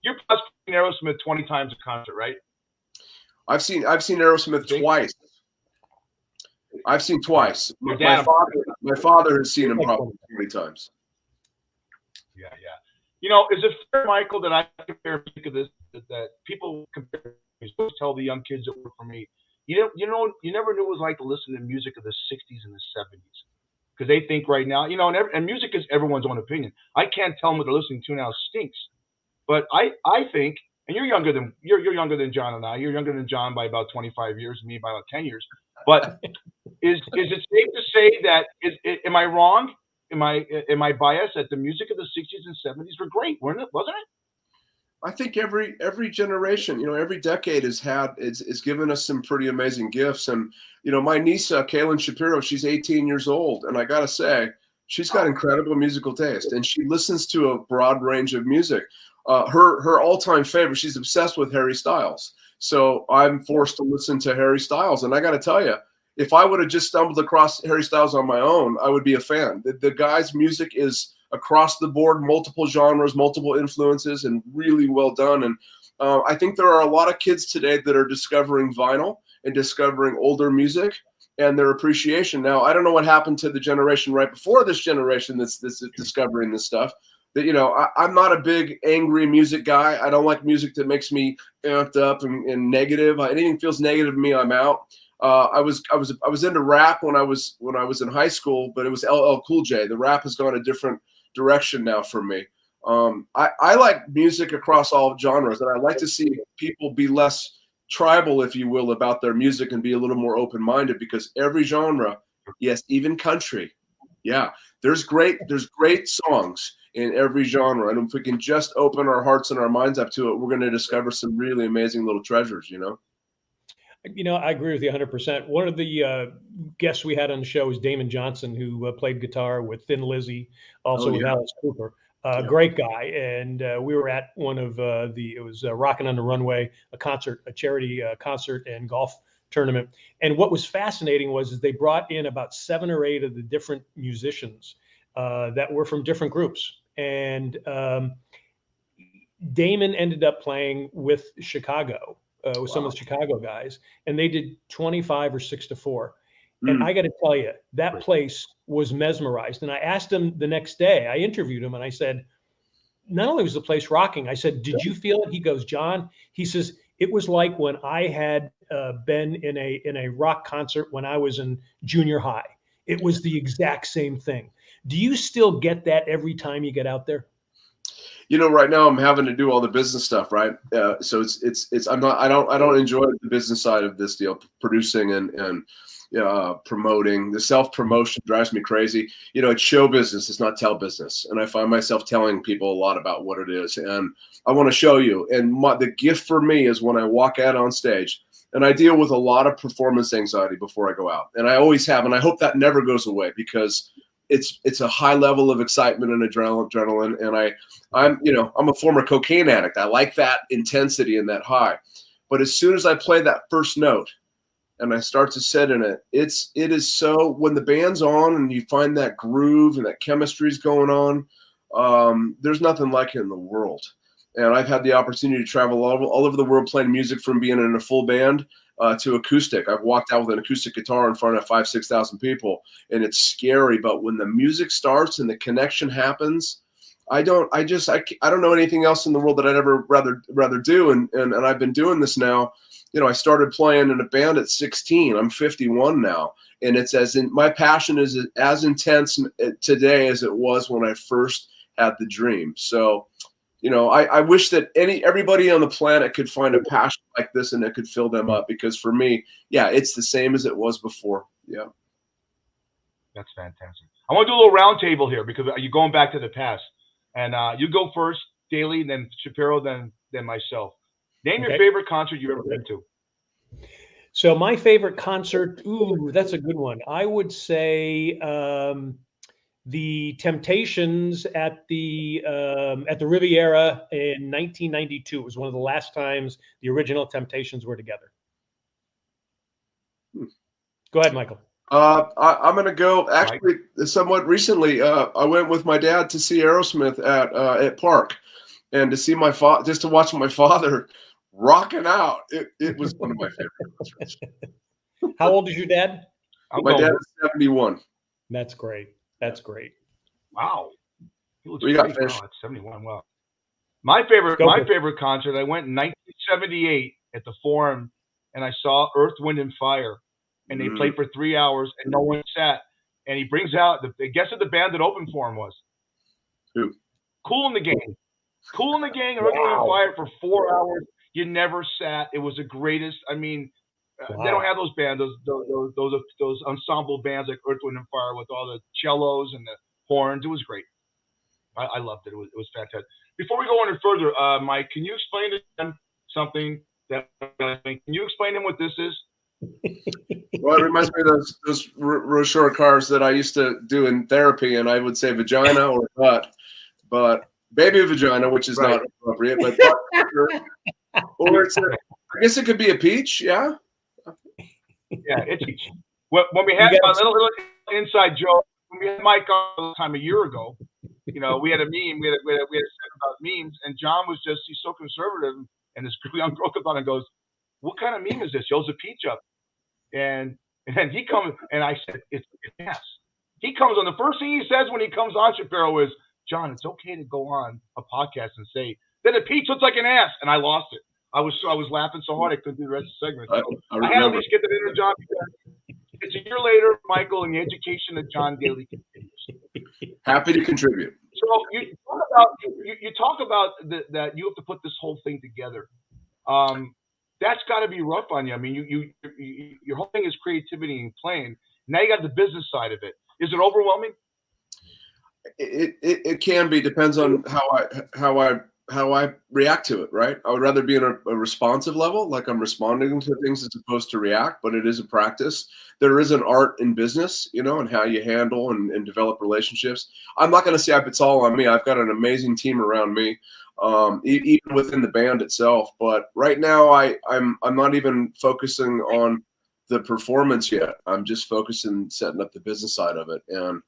you're plus Aerosmith 20 times a concert, right? I've seen Aerosmith twice. I've seen twice. My father has seen him probably 20 times. Yeah. You know, is it fair, Michael, that I compare that people compare? Tell the young kids that work for me, you never knew what it was like to listen to music of the 60s and the 70s, because they think right now, you know, and music is everyone's own opinion. I can't tell them what they're listening to now stinks, but I think, and you're younger than John and I. You're younger than John by about 25 years, and me by about 10 years. But is it safe to say that am I wrong? Am I biased that the music of the 60s and 70s were great, wasn't it? I think every generation, you know, every decade has given us some pretty amazing gifts. And, you know, my niece, Kaylin Shapiro, she's 18 years old. And I got to say, she's got incredible musical taste, and she listens to a broad range of music. Her all-time favorite, she's obsessed with Harry Styles. So I'm forced to listen to Harry Styles. And I got to tell you, if I would have just stumbled across Harry Styles on my own, I would be a fan. The guy's music is across the board, multiple genres, multiple influences, and really well done. And I think there are a lot of kids today that are discovering vinyl and discovering older music and their appreciation. Now, I don't know what happened to the generation right before this generation that's discovering this stuff. That, you know, I'm not a big angry music guy. I don't like music that makes me amped up and negative. Anything feels negative to me, I'm out. I was into rap when I was in high school, but it was LL Cool J. The rap has gone a different direction now for me. I like music across all genres, and I like to see people be less tribal, if you will, about their music and be a little more open-minded, because every genre, yes, even country, Yeah, there's great songs in every genre, and if we can just open our hearts and our minds up to it, we're going to discover some really amazing little treasures. I agree with you 100%. One of the guests we had on the show is Damon Johnson, who played guitar with Thin Lizzy, also Oh, with yeah. Alice Cooper. Yeah. Great guy. And we were at one of it was Rockin' on the Runway, a charity concert and golf tournament. And what was fascinating was they brought in about 7 or 8 of the different musicians that were from different groups. And Damon ended up playing with Chicago, with some of the Chicago guys, and they did 25 or 6 to 4. And I got to tell you, that place was mesmerized. And I asked him the next day, I interviewed him, and I said, not only was the place rocking, I said, did you feel it? He goes, John, he says, it was like when I had been in a rock concert when I was in junior high. It was the exact same thing. Do you still get that every time you get out there? Right now I'm having to do all the business stuff, right? So I don't enjoy the business side of this deal, producing and promoting. The self-promotion drives me crazy. It's show business, it's not tell business. And I find myself telling people a lot about what it is. And I want to show you. And the gift for me is when I walk out on stage, and I deal with a lot of performance anxiety before I go out. And I always have, and I hope that never goes away, because it's a high level of excitement and adrenaline. And I'm a former cocaine addict. I like that intensity and that high. But as soon as I play that first note and I start to set in it, it is so, when the band's on and you find that groove and that chemistry's going on, there's nothing like it in the world. And I've had the opportunity to travel all over the world playing music, from being in a full band to acoustic. I've walked out with an acoustic guitar in front of 5,000-6,000 people, and it's scary. But when the music starts and the connection happens, I don't know anything else in the world that I'd ever rather do. And I've been doing this now. I started playing in a band at 16. I'm 51 now, and my passion is as intense today as it was when I first had the dream. So, I wish that everybody on the planet could find a passion like this and it could fill them up, because for me, it's the same as it was before. Yeah. That's fantastic. I want to do a little round table here, because you're going back to the past. And you go first, Daly, then Shapiro, then myself. Name your favorite concert you've ever been to. So my favorite concert, that's a good one. I would say the Temptations at the Riviera in 1992. It was one of the last times the original Temptations were together. Go ahead, Michael. I'm going to go, actually, somewhat recently. I went with my dad to see Aerosmith at Park, and to see just to watch my father rocking out. It was one of my favorite concerts. How old is your dad? My dad is 71. That's great. That's great. Wow. We got fish. Wow, that's 71. Wow. My favorite concert, I went in 1978 at the Forum, and I saw Earth, Wind, and Fire. And they played for 3 hours, and no one sat. And he brings out guess what the band that opened for him was? Who? Cool in the Gang. Cool in the Gang, and Earth, Wind, and Fire for 4 hours. You never sat. It was the greatest. I mean, they don't have those bands, those ensemble bands like Earth, Wind, and Fire with all the cellos and the horns. It was great. I loved it. It was fantastic. Before we go any further, Mike, can you explain to them something that? Can you explain to them what this is? Well, it reminds me of those Rochore cars that I used to do in therapy, and I would say vagina or butt, but baby vagina, which is not appropriate, but or I guess it could be a peach, yeah. Yeah, it's peach. When we had a little inside joke, when we had Mike on time a year ago, we had a meme, we had a set about memes, and John he's so conservative, and this young girl comes on and goes, "What kind of meme is this? Yells a peach up." And then he comes, and I said, it's ass. He comes on, the first thing he says when he comes on, Shapiro, is, John, it's okay to go on a podcast and say that a peach looks like an ass. And I lost it. I was laughing so hard I couldn't do the rest of the segment. So I had to at least get that in there, John, because it's a year later, Michael, and the education of John Daly continues. Happy to contribute. So you talk about that you have to put this whole thing together. That's got to be rough on you. I mean, your whole thing is creativity and playing. Now you got the business side of it. Is it overwhelming? It can be, depends on how I react to it, right? I would rather be in a responsive level, like I'm responding to things as opposed to react, but it is a practice. There is an art in business, and how you handle and develop relationships. I'm not going to say it's all on me. I've got an amazing team around me, even within the band itself. But right now, I'm not even focusing on the performance yet. I'm just focusing setting up the business side of it, and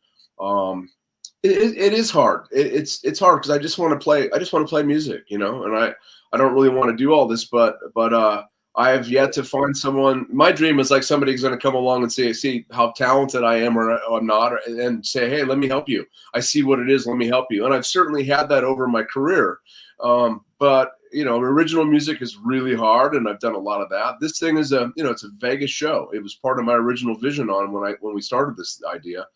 it is hard. It's hard because I just want to play. I just want to play music, and I don't really want to do all this, but I have yet to find someone. My dream is like somebody's going to come along and see how talented I am or I'm not, and say, hey, let me help you. I see what it is. Let me help you. And I've certainly had that over my career. But original music is really hard, and I've done a lot of that. This thing is it's a Vegas show. It was part of my original vision when we started this idea.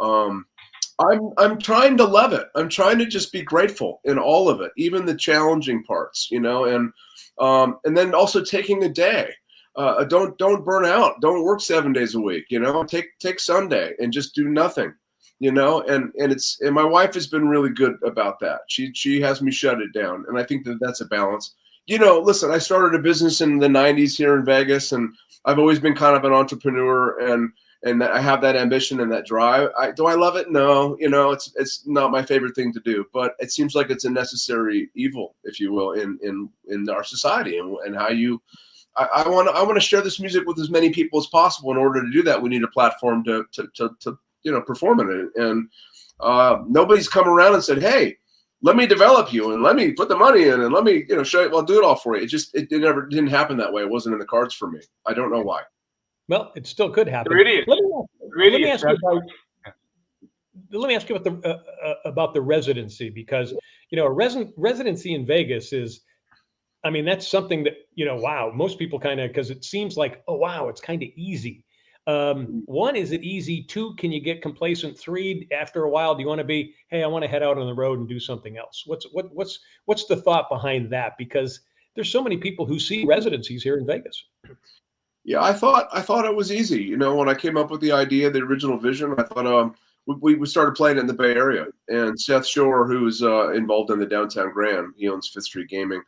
I'm trying to love it. I'm trying to just be grateful in all of it, even the challenging parts, and then also taking a day. Don't burn out. Don't work 7 days a week. Take Sunday and just do nothing. And my wife has been really good about that. She has me shut it down, and I think that's a balance. Listen, I started a business in the 90s here in Vegas, and I've always been kind of an entrepreneur, and I have that ambition and that drive. Do I love it? No, it's not my favorite thing to do, but it seems like it's a necessary evil, if you will, in our society, and how I want to share this music with as many people as possible. In order to do that, we need a platform to perform in it. And nobody's come around and said, hey, let me develop you and let me put the money in and let me, show you, I'll do it all for you. It never didn't happen that way. It wasn't in the cards for me. I don't know why. Well, it still could happen. Let me ask you about the residency, because a residency in Vegas is, that's something that wow, most people kind of, because it seems like, oh wow, it's kind of easy. One, is it easy? Two, can you get complacent? Three, after a while, do you want to be, hey, I want to head out on the road and do something else? What's the thought behind that? Because there's so many people who see residencies here in Vegas. Yeah, I thought it was easy. When I came up with the idea, the original vision, I thought we started playing it in the Bay Area. And Seth Shore, who's involved in the Downtown Grand, he owns Fifth Street Gaming.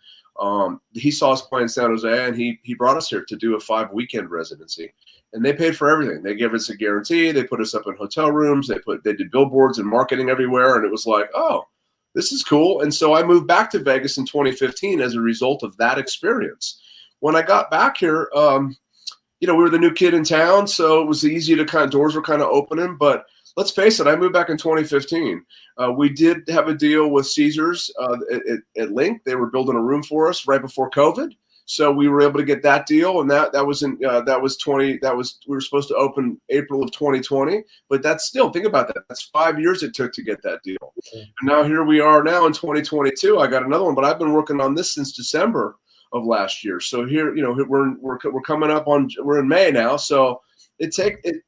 He saw us playing San Jose, and he brought us here to do a 5-weekend residency. And they paid for everything. They gave us a guarantee. They put us up in hotel rooms. They did billboards and marketing everywhere. And it was like, oh, this is cool. And so I moved back to Vegas in 2015 as a result of that experience. When I got back here, we were the new kid in town, so it was easy to doors were kind of opening. But let's face it, I moved back in 2015. We did have a deal with Caesars at Link. They were building a room for us right before COVID, so we were able to get that deal. And that was we were supposed to open April of 2020. But that's still, think about that. That's 5 years it took to get that deal. And now here we are now in 2022. I got another one, but I've been working on this since December of last year. So here, we're coming up on, we're in May now. So it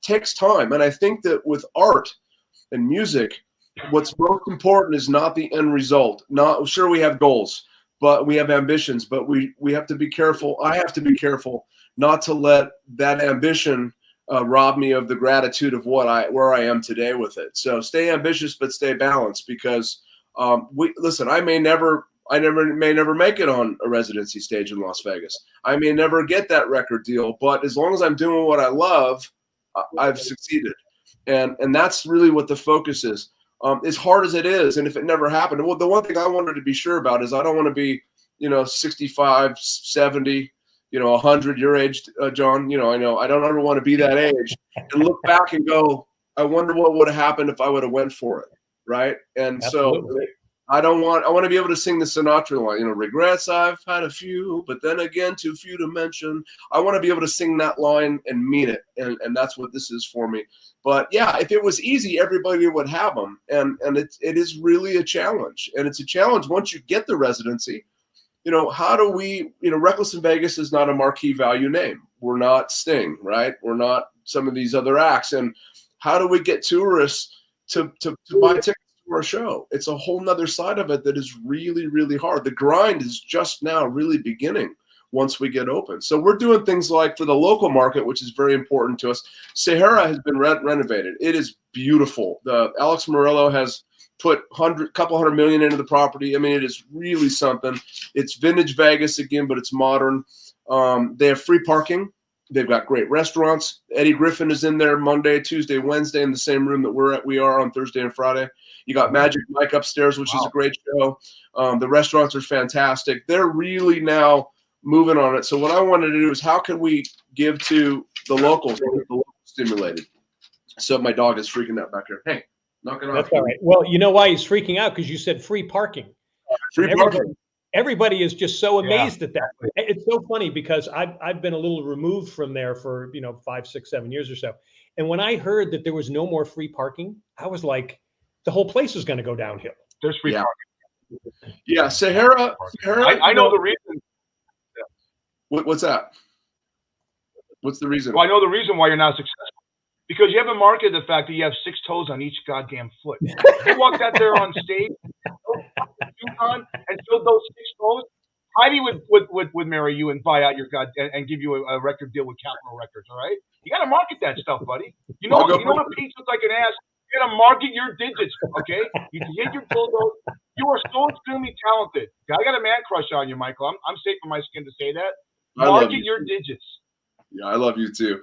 takes time. And I think that with art and music, what's most important is not the end result. Sure, we have goals, but we have ambitions, but we have to be careful. I have to be careful not to let that ambition rob me of the gratitude of where I am today with it. So stay ambitious, but stay balanced, because I may never make it on a residency stage in Las Vegas. I may never get that record deal, but as long as I'm doing what I love, I've succeeded. And that's really what the focus is. As hard as it is, and if it never happened, well, the one thing I wanted to be sure about is I don't want to be, 65, 70, 100 your age, John. I know I don't ever want to be that age and look back and go, I wonder what would have happened if I would have went for it, right? And Absolutely. So I want to be able to sing the Sinatra line, regrets I've had a few, but then again, too few to mention. I want to be able to sing that line and mean it. And that's what this is for me. But yeah, if it was easy, everybody would have them. And it is really a challenge. And it's a challenge once you get the residency. How do we, Reckless in Vegas is not a marquee value name. We're not Sting, right? We're not some of these other acts. And how do we get tourists to buy tickets to our show? It's a whole nother side of it that is really, really hard. The grind is just now really beginning once we get open. So we're doing things like, for the local market, which is very important to us, Sahara has been renovated. It is beautiful. Alex Murillo has put couple hundred million into the property. I mean, it is really something. It's vintage Vegas again, but it's modern. They have free parking. They've got great restaurants. Eddie Griffin is in there Monday, Tuesday, Wednesday in the same room that we are on Thursday and Friday. You got Magic Mike upstairs, which is a great show. The restaurants are fantastic. They're really now moving on it. So what I wanted to do is how can we give to the locals, get the locals stimulated? So my dog is freaking out back here. Hey, knock it off. That's all right. Well, you know why he's freaking out? Because you said free parking. Free parking. Everybody is just so amazed at that. It's so funny because I've been a little removed from there for 5, 6, 7 years or so. And when I heard that there was no more free parking, I was like, the whole place is going to go downhill. There's free parking. Yeah, Sahara. I know the reason. What's that? What's the reason? Well, I know the reason why you're not successful. Because you haven't marketed the fact that you have 6 toes on each goddamn foot. You walked out there on stage and showed those 6 toes. Heidi would marry you and buy out your and give you a record deal with Capitol Records. All right, you got to market that stuff, buddy. You know what Pete looks like an ass. You got to market your digits. Okay, you hit your dildo. You are so extremely talented. I got a man crush on you, Michael. I'm safe in my skin to say that. Market your digits. Yeah, I love you too.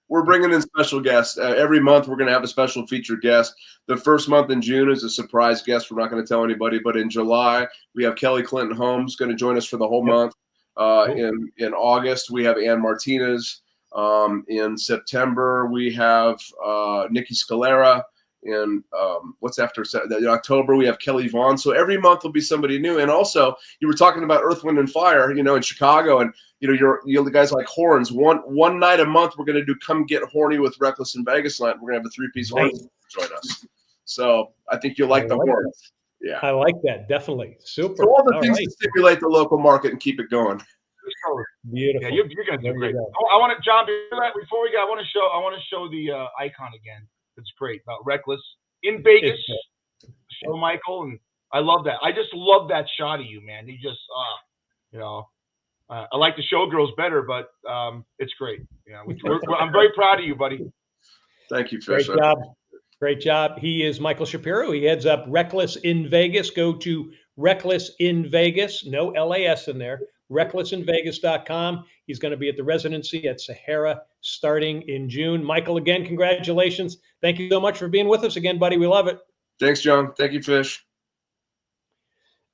We're bringing in special guests every month. We're going to have a special featured guest. The first month in June is a surprise guest. We're not going to tell anybody. But in July, we have Kelly Clinton Holmes going to join us for the whole month. In August, we have Ann Martinez. In September, we have Nikki Scalera. In in October, we have Kelly Vaughn. So every month will be somebody new. And also, you were talking about Earth, Wind, and Fire, in Chicago, and you're the guys like Horns. One night a month, we're going to do Come Get Horny with Reckless in Vegas night. We're going to have a 3-piece Horns join us. So I think you'll like the Horns. Yeah, I like that, definitely. Super. So all the things to stimulate the local market and keep it going. Beautiful. Yeah, you're going to do great. I want to, John. Before we go, I want to show the icon again. It's great about Reckless in Vegas. Show Michael, and I love that. I just love that shot of you, man. You just, I like the showgirls better, but it's great. I'm very proud of you, buddy. Thank you, Fish. Great job. Great job. He is Michael Shapiro. He heads up Reckless in Vegas. Go to Reckless in Vegas. No LAS in there. RecklessInVegas.com. He's going to be at the residency at Sahara starting in June. Michael, again, congratulations. Thank you so much for being with us again, buddy. We love it. Thanks, John. Thank you, Fish.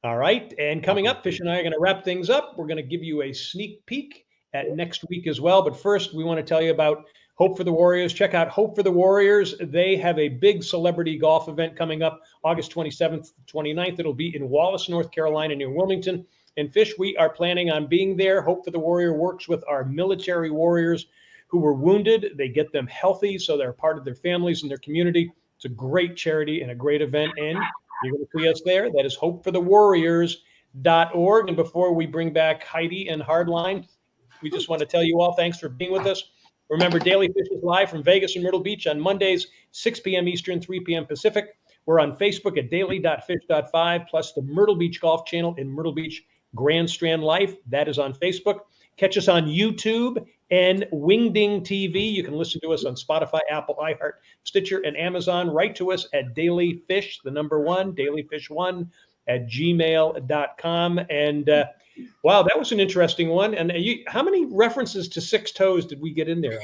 All right. And coming up, Fish and I are going to wrap things up. We're going to give you a sneak peek at next week as well. But first, we want to tell you about Hope for the Warriors. Check out Hope for the Warriors. They have a big celebrity golf event coming up August 27th, 29th. It'll be in Wallace, North Carolina, near Wilmington. And Fish, we are planning on being there. Hope for the Warrior works with our military warriors who were wounded. They get them healthy so they're part of their families and their community. It's a great charity and a great event. And you're going to see us there. That is hopeforthewarriors.org. And before we bring back Heidi and Hardline, we just want to tell you all thanks for being with us. Remember, Daly Fish is live from Vegas and Myrtle Beach on Mondays, 6 p.m. Eastern, 3 p.m. Pacific. We're on Facebook at daily.fish.5, plus the Myrtle Beach Golf Channel in Myrtle Beach Grand Strand Life. That is on Facebook. Catch us on YouTube and Wingding TV. You can listen to us on Spotify, Apple, iHeart, Stitcher, and Amazon. Write to us at dailyfish, the number 1, dailyfish1 at gmail.com. And wow, that was an interesting one. And how many references to 6 toes did we get in there?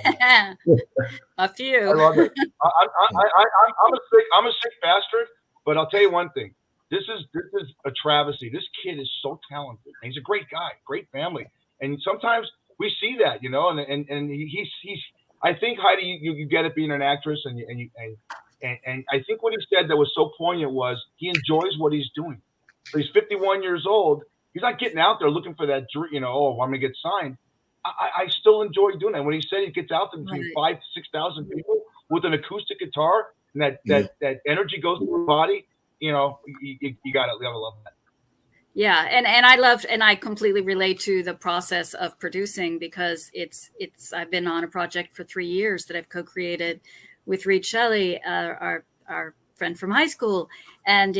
A few. I love it. I'm a sick bastard, but I'll tell you one thing. This is a travesty. This kid is so talented. He's a great guy, great family. And sometimes we see that, and he's I think, Heidi, you get it being an actress, and I think what he said that was so poignant was he enjoys what he's doing. So he's 51 years old. He's not getting out there looking for that, I'm going to get signed. I still enjoy doing that. When he said he gets out there between 5,000 to 6,000 people with an acoustic guitar, and that energy goes through the body, you gotta love that. Yeah, and I loved, and I completely relate to the process of producing, because it's I've been on a project for 3 years that I've co-created with Reed Shelley, our friend from high school, and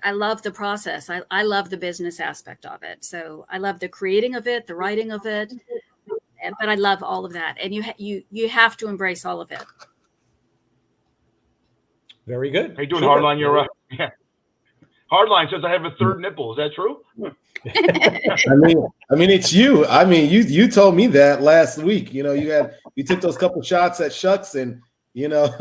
I love the process. I love the business aspect of it. So I love the creating of it, the writing of it, but I love all of that, and you have to embrace all of it. Very good. How you doing, Super. Hardline? You're yeah. Hardline says I have a third nipple. Is that true? I mean, it's you. I mean, you told me that last week. You know, you took those couple shots at Shucks, and you know,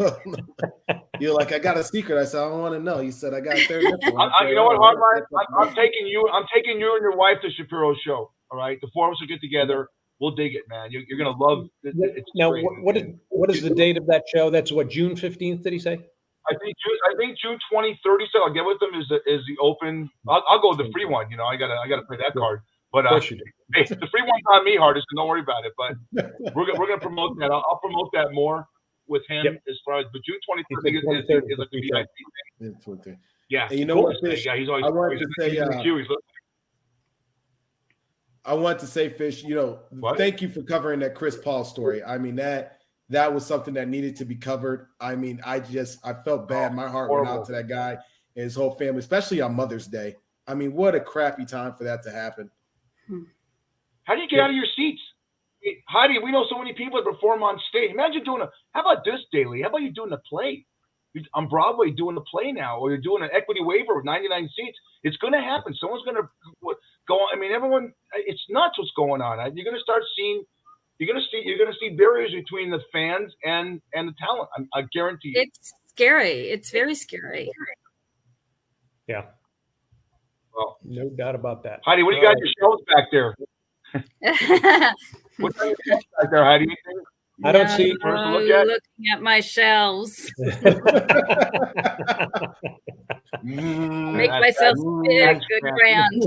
you're like, I got a secret. I said, I don't want to know. You said I got a third nipple. You know what, Hardline? I'm taking you and your wife to Shapiro's show. All right, the four of us will get together. We'll dig it, man. You're gonna love it. Now, what is the date of that show? That's what, June 15th? Did he say? I think June 23rd. So I'll get with them. Is the open? I'll go with the free one. You know, I gotta play that card. But hey, the free one's on me, Hardest, and don't worry about it. But we're gonna promote that. I'll promote that more with him as far as. But June 23rd is a VIP thing. Yeah, and you know what? Fish, yeah, he's always. I want to say, Fish. You know, thank you for covering that Chris Paul story. I mean that was something that needed to be covered. I mean, I felt bad. My heart went out to that guy and his whole family, especially on Mother's Day. I mean, what a crappy time for that to happen. How do you get out of your seats? Heidi, we know so many people that perform on stage. Imagine how about this, Daly? How about you doing a play? On Broadway doing a play now, or you're doing an equity waiver with 99 seats. It's going to happen. Someone's going to go on. I mean, everyone, it's nuts what's going on. You're going to start seeing You're gonna see barriers between the fans and the talent. I guarantee you. It's scary. It's very scary. Yeah. Well, no doubt about that. Heidi, what do you got in your shelves back there? What's on your shelves back there, Heidi? I don't see. Looking at my shelves. Make myself big, good brand.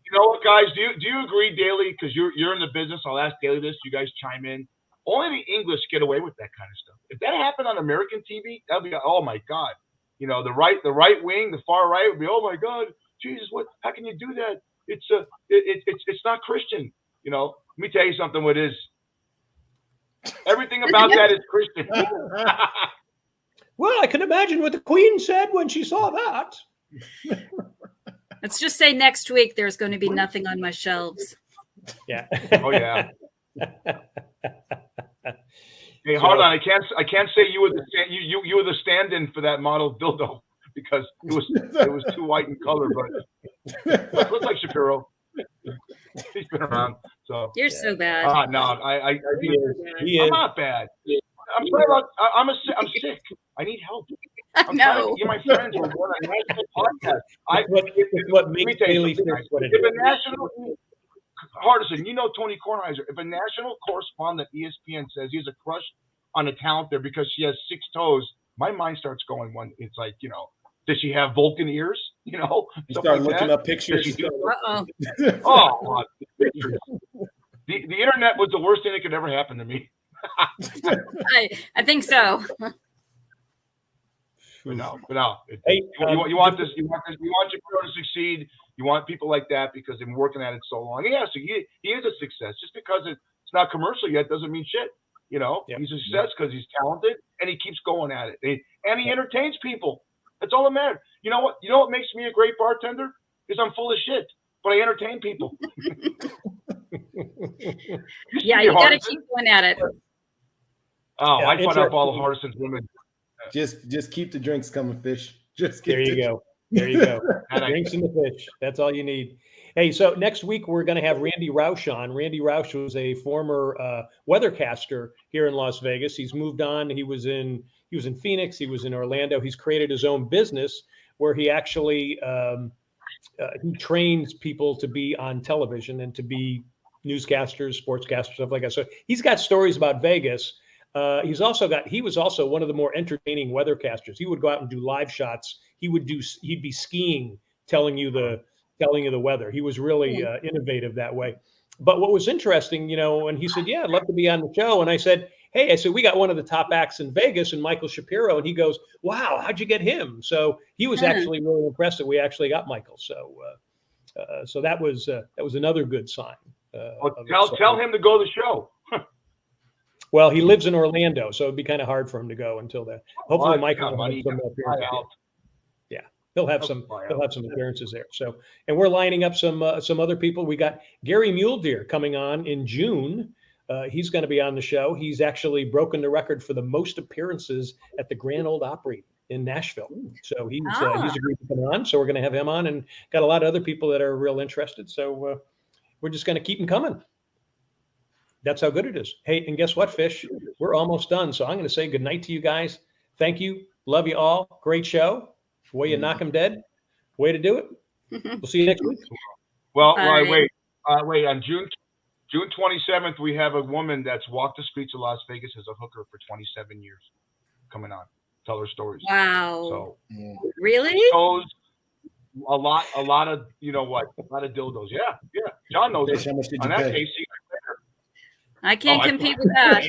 You know what, guys? Do you agree, Daly? Because you're in the business. I'll ask Daly this. You guys chime in. Only the English get away with that kind of stuff. If that happened on American TV, that'd be oh my God. You know, the right wing, the far right would be oh my God, Jesus, what? How can you do that? It's not Christian. You know, let me tell you something. What is everything about that is Christian. Well, I can imagine what the Queen said when she saw that. Let's just say next week there's going to be nothing on my shelves. Yeah. Oh yeah. Hey, hold on. I can't say you were the stand-in for that model dildo because it was too white in color, but it looks like Shapiro. He's been around. So you're so bad. No, I'm not bad. I'm sorry about. I'm sick. I need help. I'm trying to get my friends. We're on a national podcast. What makes Daly if a national Hardison, you know Tony Kornheiser. If a national correspondent ESPN says he has a crush on a talent there because she has 6 toes, my mind starts going when it's like, you know, does she have Vulcan ears? You know, you start looking up pictures. Oh, pictures. The internet was the worst thing that could ever happen to me. I think so. But no. Hey, you want this. You want Shapiro to succeed. You want people like that because they've been working at it so long. Yeah, so he is a success. Just because it's not commercial yet doesn't mean shit. You know, he's a success because he's talented and he keeps going at it. And he entertains people. That's all that matters. You know what? You know what makes me a great bartender? Is I'm full of shit, but I entertain people. Yeah, you got to keep going at it. Oh, I fought up all the Hardison's women. Just keep the drinks coming, Fish. There you go. Drinks and the fish. That's all you need. Hey, so next week we're going to have Randy Roush on. Randy Roush was a former weathercaster here in Las Vegas. He's moved on. He was in Phoenix. He was in Orlando. He's created his own business where he actually he trains people to be on television and to be newscasters, sportscasters, stuff like that. So he's got stories about Vegas. He was also one of the more entertaining weathercasters. He would go out and do live shots. He'd be skiing, telling you the weather. He was really innovative that way. But what was interesting, you know, when he said, yeah, I'd love to be on the show. And I said, hey, we got one of the top acts in Vegas and Michael Shapiro. And he goes, wow, how'd you get him? So he was actually really impressed that we actually got Michael. So that was another good sign. Tell him to go to the show. Well, he lives in Orlando, so it'd be kind of hard for him to go until then. Hopefully, Michael will have some appearances. Yeah, he'll have some appearances there. So, and we're lining up some other people. We got Gary Muledeer coming on in June. He's going to be on the show. He's actually broken the record for the most appearances at the Grand Ole Opry in Nashville. So he's Ah. agreed to come on. So we're going to have him on, and got a lot of other people that are real interested. So we're just going to keep them coming. That's how good it is. Hey, and guess what, Fish? We're almost done. So I'm going to say good night to you guys. Thank you. Love you all. Great show. Way you knock them dead. Way to do it. We'll see you next week. Well, All right. wait. On June 27th, we have a woman that's walked the streets of Las Vegas as a hooker for 27 years coming on. Tell her stories. Wow. So Really? shows a lot of, you know what, a lot of dildos. Yeah. John knows Fish, it. how much did On you that pay? case, I can't I- compete with that.